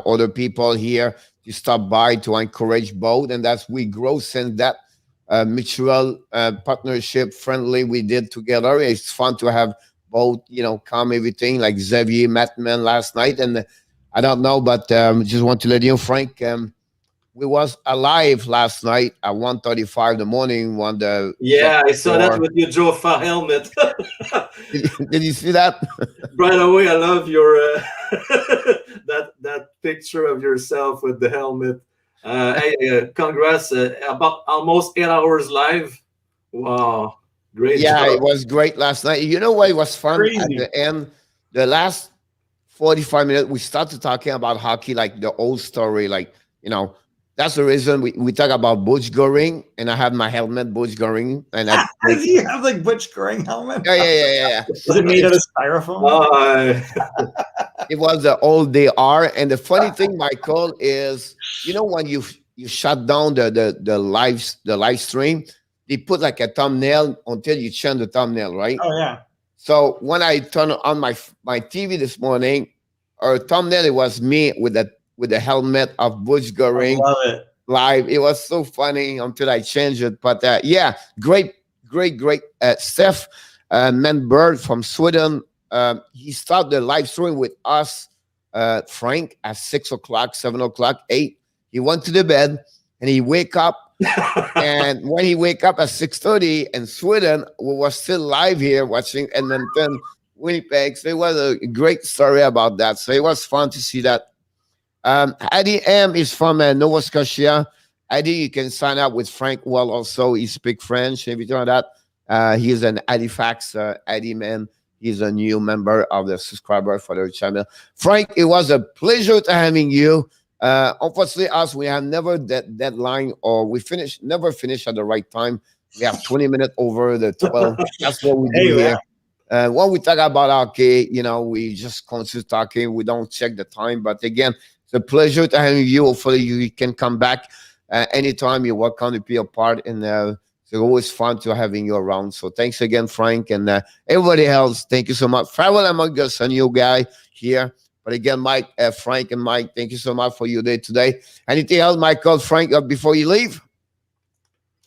other people here. to stop by to encourage both, and that's we grow since that mutual partnership friendly we did together. It's fun to have both, calm everything like Xavier Matman last night, and I don't know, but just want to let you know, Frank. We was alive last night at 1:35 in the morning. I saw that with your Joe Fa helmet. Did you see that? Right away, I love your that picture of yourself with the helmet. Hey, congrats! About almost 8 hours live. Wow, great! Yeah, job. it was great last night. You know what? It was fun Crazy. at the end. The last 45 minutes, we started talking about hockey, like the old story, That's the reason we talk about Butch Goring, and I have my helmet, Butch Goring, and Does he have like Butch Goring helmet? yeah. Is it made out of styrofoam? It was the old DR, and the funny thing, Michael, is when you shut down the live stream, they put like a thumbnail until you change the thumbnail, right? Oh yeah. So when I turned on my TV this morning, our thumbnail, it was me with the helmet of Butch Goring. I love it. Live. It was so funny until I changed it. But great. Steph Menberg from Sweden. He started the live stream with us, Frank, at 6 o'clock, 7 o'clock, 8. He went to the bed and he wake up. And when he wake up at 6:30 in Sweden, we were still live here watching Edmonton, Winnipeg. So it was a great story about that. So it was fun to see that. Eddie M is from Nova Scotia. Eddie, you can sign up with Frank Well also. He speaks French, everything like that. He is an Halifax Eddie man. He's a new member of the subscriber for the channel. Frank, it was a pleasure to having you. Unfortunately, we have never that deadline, or never finish at the right time. We have 20 minutes over the 12. That's what we do here. When we talk about hockey, we just continue talking. We don't check the time. But again, it's a pleasure to have you. Hopefully, you can come back anytime. You're welcome to be a part. And it's always fun to having you around. So thanks again, Frank. And everybody else, thank you so much. Farewell among us, a new guy here. But again, Mike, Frank and Mike, thank you so much for your day today. Anything else, Michael, Frank, before you leave?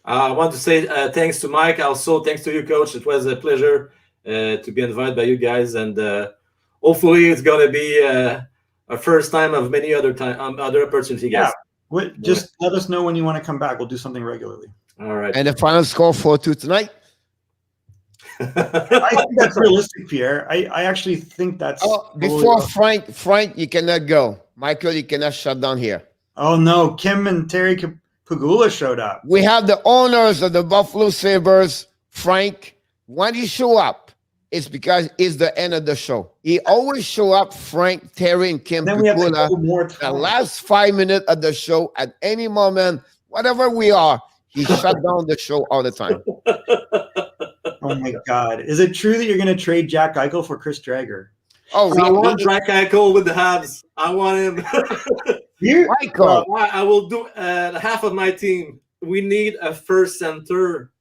I want to say thanks to Mike. Also, thanks to you, Coach. It was a pleasure to be invited by you guys. And hopefully it's going to be a first time of many other opportunity, guys. Yeah. Just let us know when you want to come back. We'll do something regularly. All right. And the final score 4-2 tonight? I think that's realistic, Pierre. I actually think that's... before Frank, you cannot go. Michael, you cannot shut down here. Oh, no. Kim and Terry Pagula showed up. We have the owners of the Buffalo Sabres. Frank, when you show up, it's because it's the end of the show. He always show up, Frank, Terry, and Kim Pagula. The last 5 minutes of the show, at any moment, whatever we are, he shut down the show all the time. Oh my God! Is it true that you're going to trade Jack Eichel for Chris Drager? Oh, I want Jack Eichel with the Habs. I want him. Michael, I will do half of my team. We need a first center.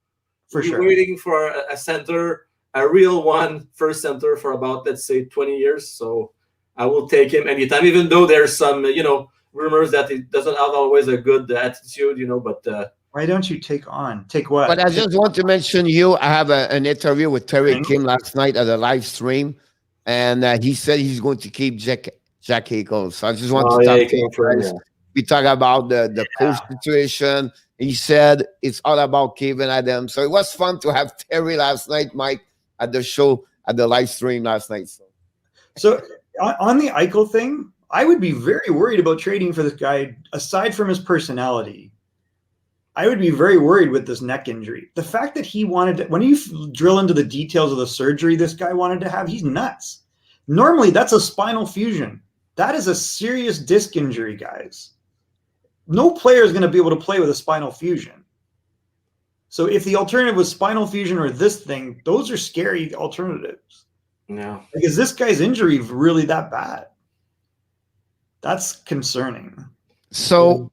For sure. We're waiting for a center, a real one, first center for about, let's say, 20 years. So I will take him anytime, even though there's some, rumors that he doesn't have always a good attitude, but. Why don't you take what? But I just want to mention I have an interview with Terry Kim last night at a live stream, and he said he's going to keep Jack Eichel. So I just want to talk to you guys. We talk about the coach situation. He said it's all about Kevin Adams. So it was fun to have Terry last night, Mike, at the show, at the live stream last night. So on the Eichel thing, I would be very worried about trading for this guy, aside from his personality. I would be very worried with this neck injury. The fact that he wanted to, when you drill into the details of the surgery this guy wanted to have, he's nuts. Normally, that's a spinal fusion. That is a serious disc injury, guys. No player is going to be able to play with a spinal fusion. So if the alternative was spinal fusion or this thing, those are scary alternatives. No. Like, is this guy's injury really that bad? That's concerning. So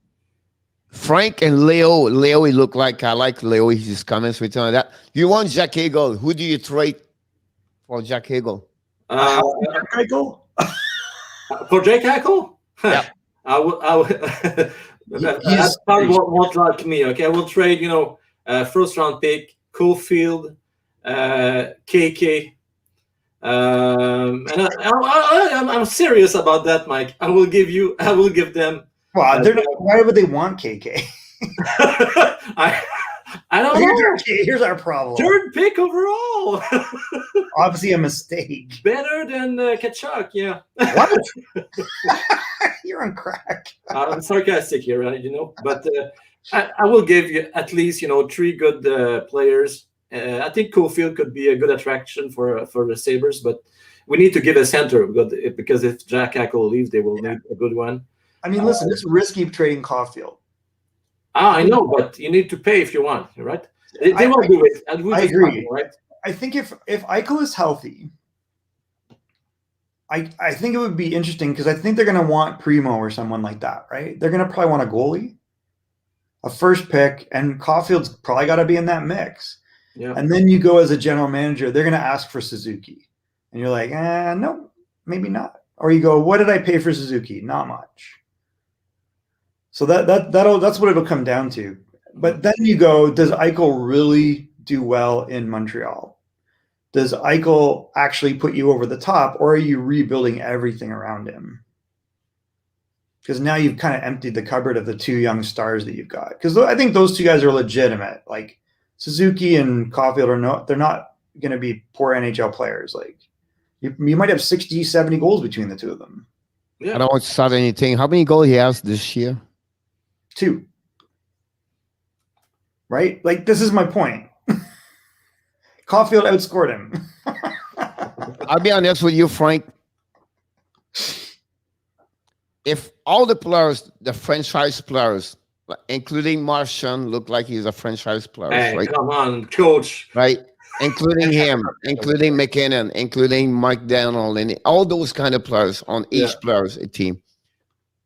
Frank and Leo, he looked like, I like Leo, his comments with that. You want Jack Eichel. Who do you trade for Jack Eichel? Jack Eichel? For Jack Eichel? Yeah. I will. That's probably won't like me. Okay, I will trade. First round pick, Caulfield, KK. And I'm serious about that, Mike. I will give them. Well, why would they want KK? I don't know. Here's our problem. Third pick overall. Obviously a mistake. Better than Kachuk, yeah. What? You're on crack. I'm sarcastic here, but I will give you at least 3 good players. I think Caulfield could be a good attraction for the Sabres, but we need to give a center because if Jack Eichel leaves, they will need a good one. I mean, listen, it's risky trading Caulfield. I know, but you need to pay if you want, right? They won't do it. I agree. Right? I think if Eichel is healthy, I think it would be interesting because I think they're going to want Primo or someone like that, right? They're going to probably want a goalie, a first pick, and Caulfield's probably got to be in that mix. Yeah. And then you go as a general manager, they're going to ask for Suzuki. And you're like, no, maybe not. Or you go, what did I pay for Suzuki? Not much. So that's what it'll come down to. But then you go, does Eichel really do well in Montreal? Does Eichel actually put you over the top, or are you rebuilding everything around him? Because now you've kind of emptied the cupboard of the 2 young stars that you've got. Because I think those 2 guys are legitimate. Like Suzuki and Caulfield they're not going to be poor NHL players. Like you might have 60, 70 goals between the 2 of them. Yeah. I don't want to start anything. How many goals he has this year? 2. Right? Like, this is my point. Caulfield outscored him. I'll be honest with you, Frank. If all the players, the franchise players, including Marchand, look like he's a franchise player, hey, right? Come on, coach. Right? Including him, including McKinnon, including Mike Daniel, and all those kind of players on each player's team.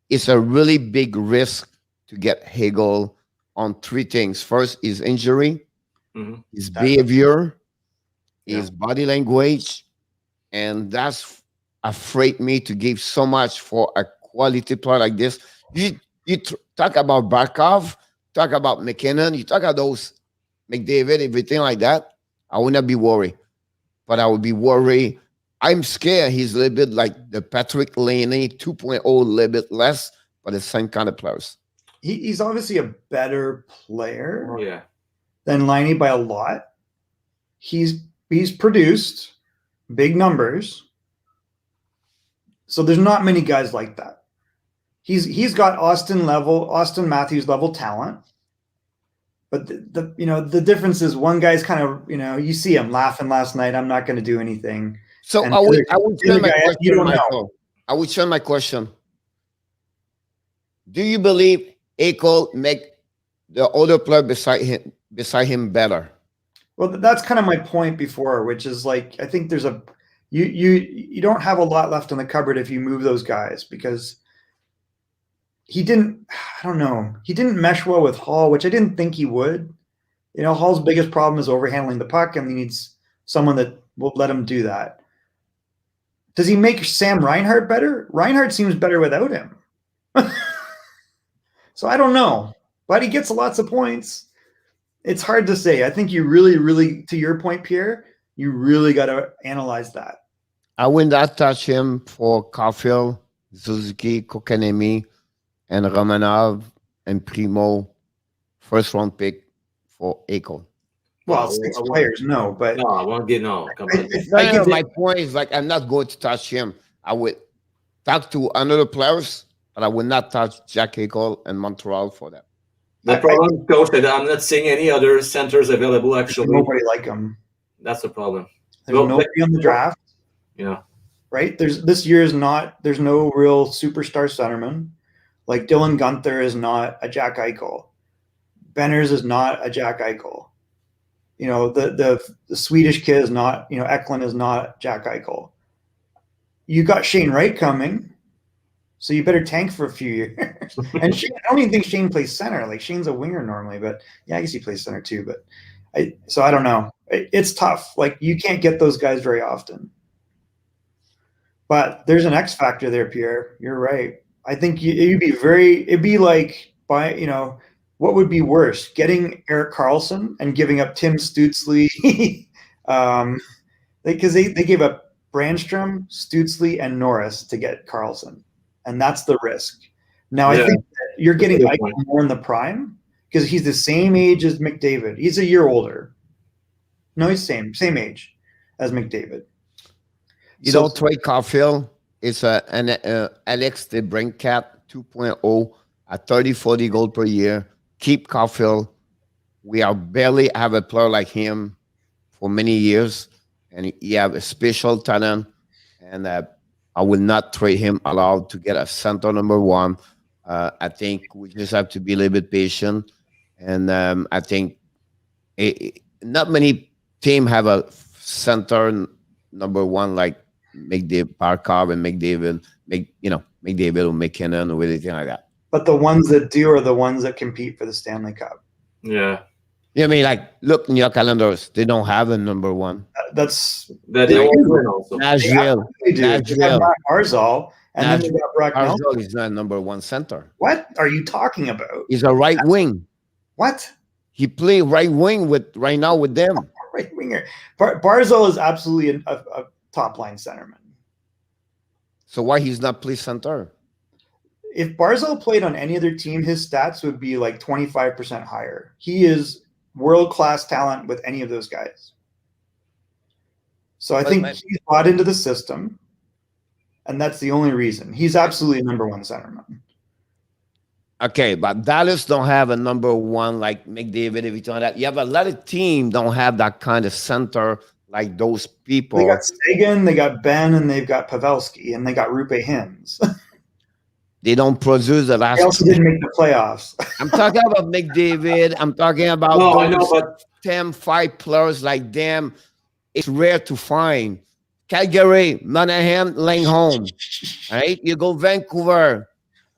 It's a really big risk to get Hagel on 3 things. First, his injury, his behavior, his body language, and that's afraid me to give so much for a quality player like this. You talk about Barkov, talk about McKinnon, you talk about those McDavid, everything like that. I would not be worried, but I would be worried. I'm scared he's a little bit like the Patrick Laney 2.0, a little bit less, but the same kind of players. He's obviously a better player than Laney by a lot. He's produced big numbers. So there's not many guys like that. He's got Austin Matthews level talent. But the difference is one guy's kind of, you see him laughing last night. I'm not going to do anything. So I would turn my question, Michael. I would turn my question. Do you believe Eichel make the other player beside him better? Well, that's kind of my point before, which is like, I think there's you don't have a lot left in the cupboard if you move those guys, because he didn't mesh well with Hall, which I didn't think he would. Hall's biggest problem is overhandling the puck, and he needs someone that will let him do that. Does he make Sam Reinhart better? Reinhart seems better without him. So I don't know, but he gets lots of points. It's hard to say. I think you really, really, to your point, Pierre, you really got to analyze that. I would not touch him for Caulfield, Suzuki, Kokanemi, and Romanov and Primo, first round pick for Eichel. Well, 6 players, no, but no, I won't get no. Come on. My point is I'm not going to touch him. I would talk to another players, but I would not touch Jack Eichel and Montreal for that. The problem, coach, that I'm not seeing any other centers available. Actually, nobody like him. That's the problem. There's nobody on the draft. Yeah. Right. There's no real superstar centerman. Like Dylan Gunther is not a Jack Eichel. Benners is not a Jack Eichel. The Swedish kid is not, Eklund is not Jack Eichel. You got Shane Wright coming, so you better tank for a few years. And I don't even think Shane plays center. Like, Shane's a winger normally, but yeah, I guess he plays center too. But I don't know. It's tough. Like, you can't get those guys very often. But there's an X factor there, Pierre. You're right. I think it'd be like what would be worse, getting Erik Karlsson and giving up Tim Stützle, because they gave up Brandstrom, Stützle, and Norris to get Karlsson, and that's the risk. Now I think that you're getting Eichel more in the prime because he's the same age as McDavid. He's a year older. No, he's same age as McDavid. You don't trade Caulfield. It's an Alex DeBrincat 2.0 at 30-40 goals per year. Keep Caulfield. We are barely have a player like him for many years, and he have a special talent. And I will not trade him allowed to get a center number one. I think we just have to be a little bit patient, and I think not many teams have a center number one like McDavid, Barkov, and McDavid, McDavid or McKinnon or anything like that. But the ones that do are the ones that compete for the Stanley Cup. Yeah. I mean, like, look in your calendars. They don't have a number one. That's Nashville. They do. They have Matt Barzal, and then they got Brock Nelson. Barzal is not number one center. What are you talking about? He's a right wing. What? He play right wing right now with them. Right winger. Barzal is absolutely a top line centerman. So why he's not play center? If Barzal played on any other team, his stats would be like 25% higher. He is world-class talent with any of those guys. So I think he's bought into the system, and that's the only reason. He's absolutely number one centerman. Okay, but Dallas don't have a number one like McDavid, everything like that. You have a lot of teams don't have that kind of center like those people. They got Sagan, they got Ben, and they've got Pavelski, and they got Rupe Hintz. They don't produce the last. They also didn't make the playoffs. I'm talking about McDavid. I'm talking about those 10-5 players like them. It's rare to find. Calgary, Monahan, Langholm. Right? You go Vancouver.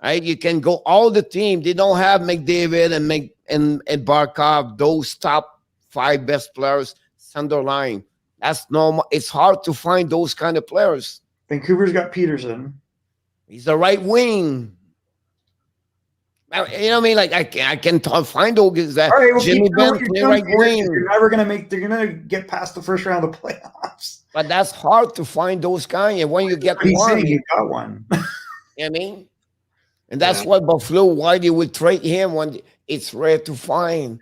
Right? You can go all the team. They don't have McDavid and Barkov, those top 5 best players, center line. That's normal. It's hard to find those kind of players. Vancouver's got Peterson. He's a right wing. You know what I mean? Like I can find those that Jimmy Benn play right wing. You're never gonna they're gonna get past the first round of the playoffs. But that's hard to find those kind. And when you get one, you got one. You know what I mean? And that's what Buffalo, why they would trade him when it's rare to find.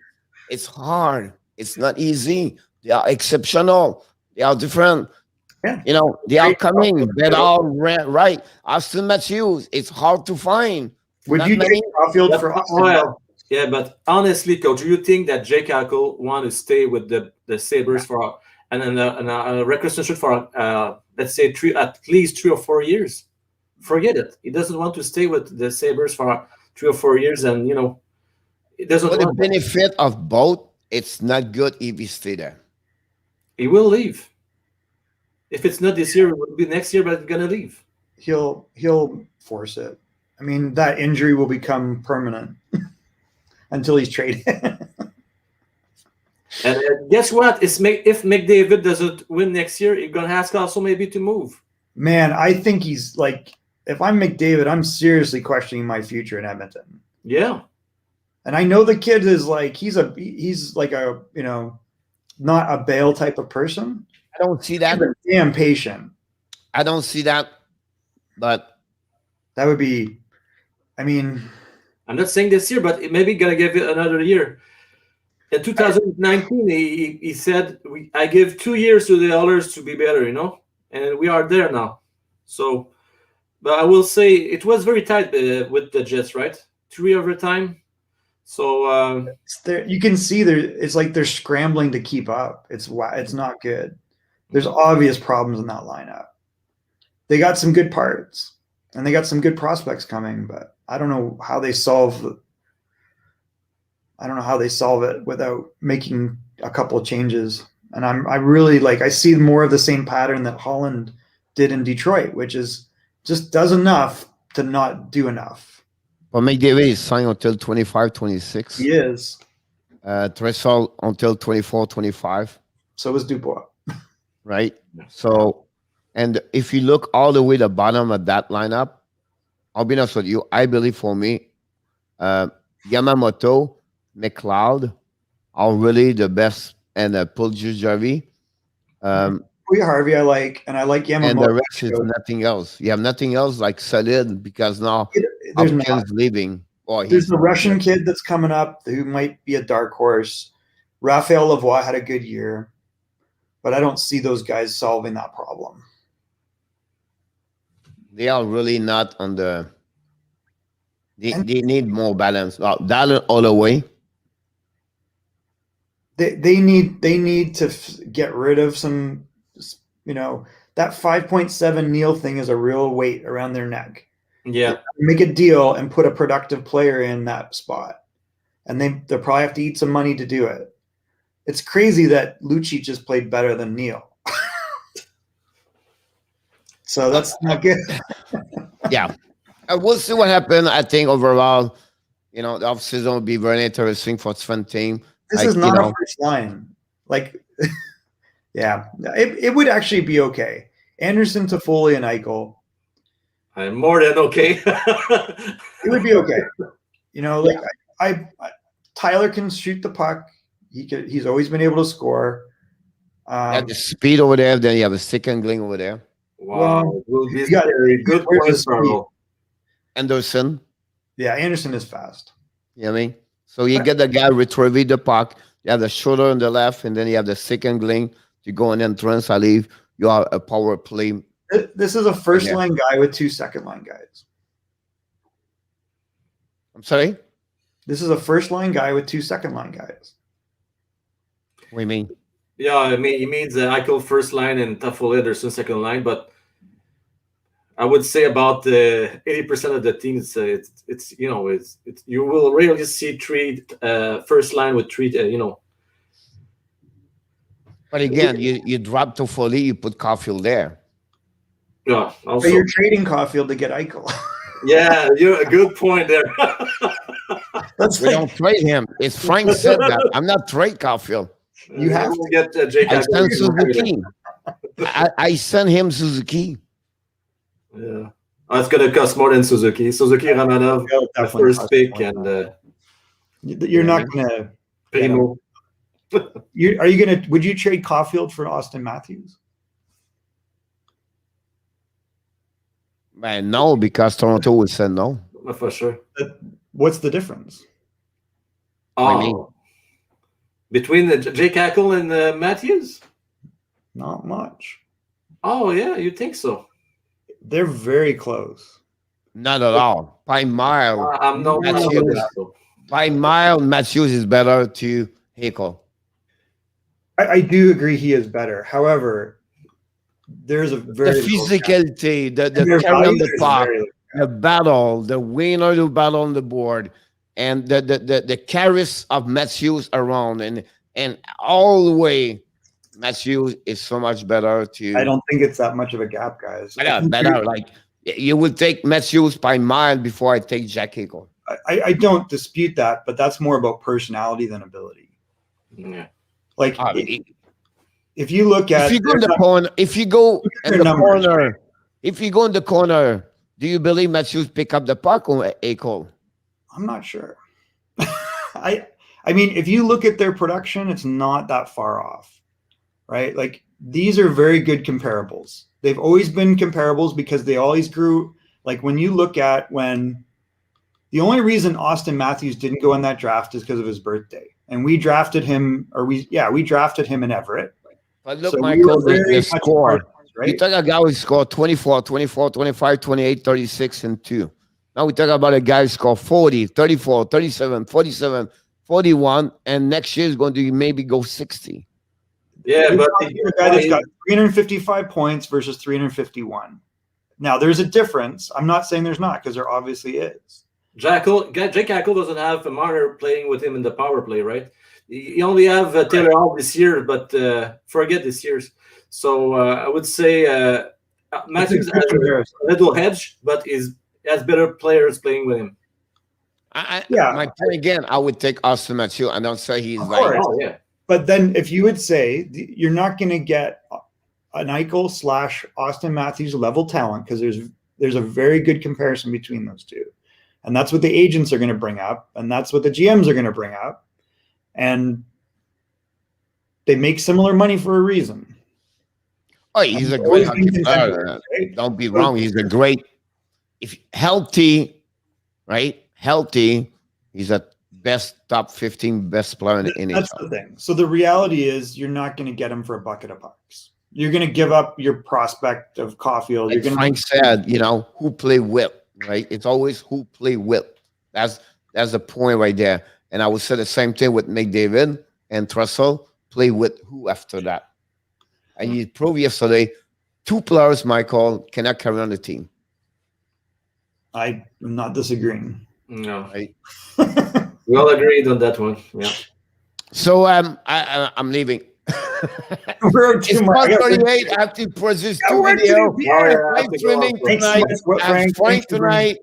It's hard. It's not easy. They are exceptional. They are different. Yeah. You know, they are coming. They're all right. Austin Matthews, it's hard to find. Would you take Caulfield for Austin? Well, yeah, but honestly, Coach, do you think that Jake Eichel want to stay with the Sabres for a requisition for let's say at least 3 or 4 years? Forget it. He doesn't want to stay with the Sabres for 3 or 4 years, and it doesn't. For the benefit of both, it's not good if he stay there. He will leave. If it's not this year, it will be next year, but he's gonna leave. He'll force it. I mean, that injury will become permanent until he's traded. And guess what? If McDavid doesn't win next year, you're gonna ask also maybe to move. Man, I think he's like, if I'm McDavid, I'm seriously questioning my future in Edmonton. Yeah. And I know the kid is like, he's like a, not a Bale type of person. I don't see that. He's damn patient. I don't see that, but that would be, I mean, I'm not saying this year, but maybe gonna give it another year. In 2019, he said, I give 2 years to the Oilers to be better, and we are there now. So, but I will say it was very tight with the Jets, right? 3 overtime. So you can see it's like they're scrambling to keep up. It's not good. There's obvious problems in that lineup. They got some good parts, and they got some good prospects coming, but I don't know how they solve it without making a couple of changes. And I really I see more of the same pattern that Holland did in Detroit, which is just does enough to not do enough. Well, McDavid is signed until 25, 26. He is. Draisaitl until 24, 25. So is Dubois. Right? So, and if you look all the way to the bottom of that lineup, I'll be honest with you. I believe for me, Yamamoto, McLeod are really the best, and Paul Jarvie. Harvey, I like, and I like Yamamoto. And the rest is nothing else. You have nothing else like solid because now there's Hopkins leaving. There's the Russian kid that's coming up who might be a dark horse. Raphael Lavoie had a good year, but I don't see those guys solving that problem. They are really not on the. They need more balance. Dallin all the way. They need to get rid of some. That 5.7 Neil thing is a real weight around their neck. Yeah. Make a deal and put a productive player in that spot. And they'll probably have to eat some money to do it. It's crazy that Lucic just played better than Neil. So that's not good. Yeah. We'll see what happens. I think overall, the offseason will be very interesting for Sven team. This is not a first line. Yeah, it would actually be okay. Anderson, Toffoli, and Eichel. I'm more than okay. It would be okay. Tyler can shoot the puck. He's always been able to score. You have the speed over there. Then you have a second gling over there. Wow, you got a good points, Anderson. Yeah, Anderson is fast. You know what I mean? So you get the guy retrieving the puck. You have the shoulder on the left, and then you have the second gling. You go in entrance, I leave. You have a power play. This is a first-line guy with 2 second-line guys. I'm sorry? This is a first-line guy with 2 second-line guys. What do you mean? Yeah, I mean, he means Eichel first line and Toffoli Anderson second line, but I would say about 80% of the teams, it's you will rarely see 3 first line with 3, But again, you drop Toffoli, you put Caulfield there. Yeah, also. But you're trading Caulfield to get Eichel. Yeah, you're a good point there. We don't trade him. It's Frank said that. I'm not trade Caulfield. You have to get Jake. I sent Suzuki. I sent him Suzuki. Yeah, it's gonna cost more than Suzuki. Suzuki Romanov, the first pick, and you're not gonna. Primo. Would you trade Caulfield for Austin Matthews? Man, no, because Toronto would say no. For sure. What's the difference? Between Jake Eichel and Matthews? Not much. Oh, yeah, you think so? They're very close. Not at all. By mile. I'm not Matthews. By mile, Matthews is better to Eichel. I do agree he is better. However, there's a very the physicality, the carry on the puck, the battle, the winner to battle on the board, and the charis of Matthews around and all the way, Matthews is so much better to. I don't think it's that much of a gap, guys. Better. Like you would take Matthews by mile before I take Jack Eichel. I don't dispute that, but that's more about personality than ability. Yeah. Like if you look at if you go in the corner, do you believe Matthews pick up the puck or Eichel? I'm not sure. I mean, if you look at their production, it's not that far off, right? Like these are very good comparables. They've always been comparables because they always grew. Like when you look at when the only reason Austin Matthews didn't go in that draft is because of his birthday. And we drafted him, we drafted him in Everett. But look, so Michael, the score. Right? You talk about a guy who scored 24, 24, 25, 28, 36, and 2. Now we talk about a guy who scored 40, 34, 37, 47, 41, and next year is going to maybe go 60. Yeah, but the guy that's got 355 points versus 351. Now, there's a difference. I'm not saying there's not, because there obviously is. Jake Eichel doesn't have a Marner playing with him in the power play, right? You only have Taylor Hall this year, but forget this year's. So I would say Matthews has a little hedge, but has better players playing with him. My point again, I would take Austin Matthews. I don't say he's right. Oh, yeah. But then if you would say you're not going to get an Eichel / Austin Matthews level talent because there's There's a very good comparison between those two. And that's what the agents are going to bring up. And that's what the GMs are going to bring up. And they make similar money for a reason. Oh, he's a great hockey player. Right? Don't be wrong. He's a great, if healthy, right? Healthy, he's a top 15 best player in the NHL. That's the thing. So the reality is you're not going to get him for a bucket of pucks. You're going to give up your prospect of Caulfield. Like Frank said, who play with, right? It's always who play with. That's the point right there. And I would say the same thing with McDavid and Draisaitl. Play with who after that. And you proved yesterday, 2 players, Michael, cannot carry on the team. I'm not disagreeing. No. Right? We all agreed on that one. Yeah. So I'm leaving. We're It's 1:38. I have to produce 2 videos. I'm streaming tonight. I'm Frank tonight.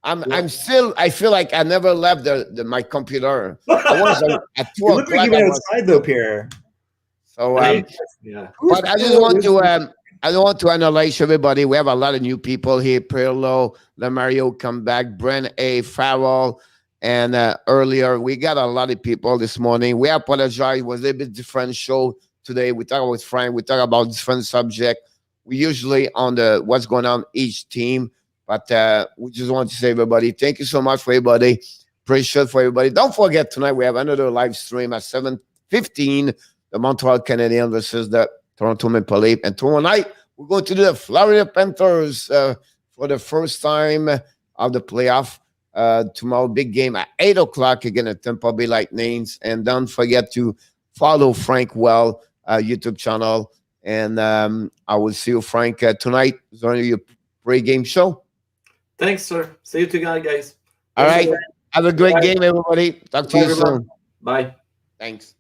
I'm still. I feel like I never left my computer. I was at 2 o'clock. Look like you've been outside though, Pierre. So yeah. But I just want to. I don't want to analyze everybody. We have a lot of new people here. Kiril, Lemario come back. Brent A. Farrell. And earlier, we got a lot of people this morning. We apologize. It was a bit different show today. We talk with Frank. We talk about different subject. We usually on what's going on each team. But we just want to say, everybody, thank you so much for everybody. Appreciate for everybody. Don't forget, tonight we have another live stream at 7:15, the Montreal Canadiens versus the Toronto Maple Leafs. And tomorrow night, we're going to do the Florida Panthers for the first time of the playoff. Tomorrow, big game at 8 o'clock again at Tampa Bay Lightning. And don't forget to follow Frank Well YouTube channel. And I will see you, Frank, tonight during your pre-game show. Thanks, sir. See you tonight, guys. All right. Have a great game, everybody. Talk to you soon. Bye. Thanks.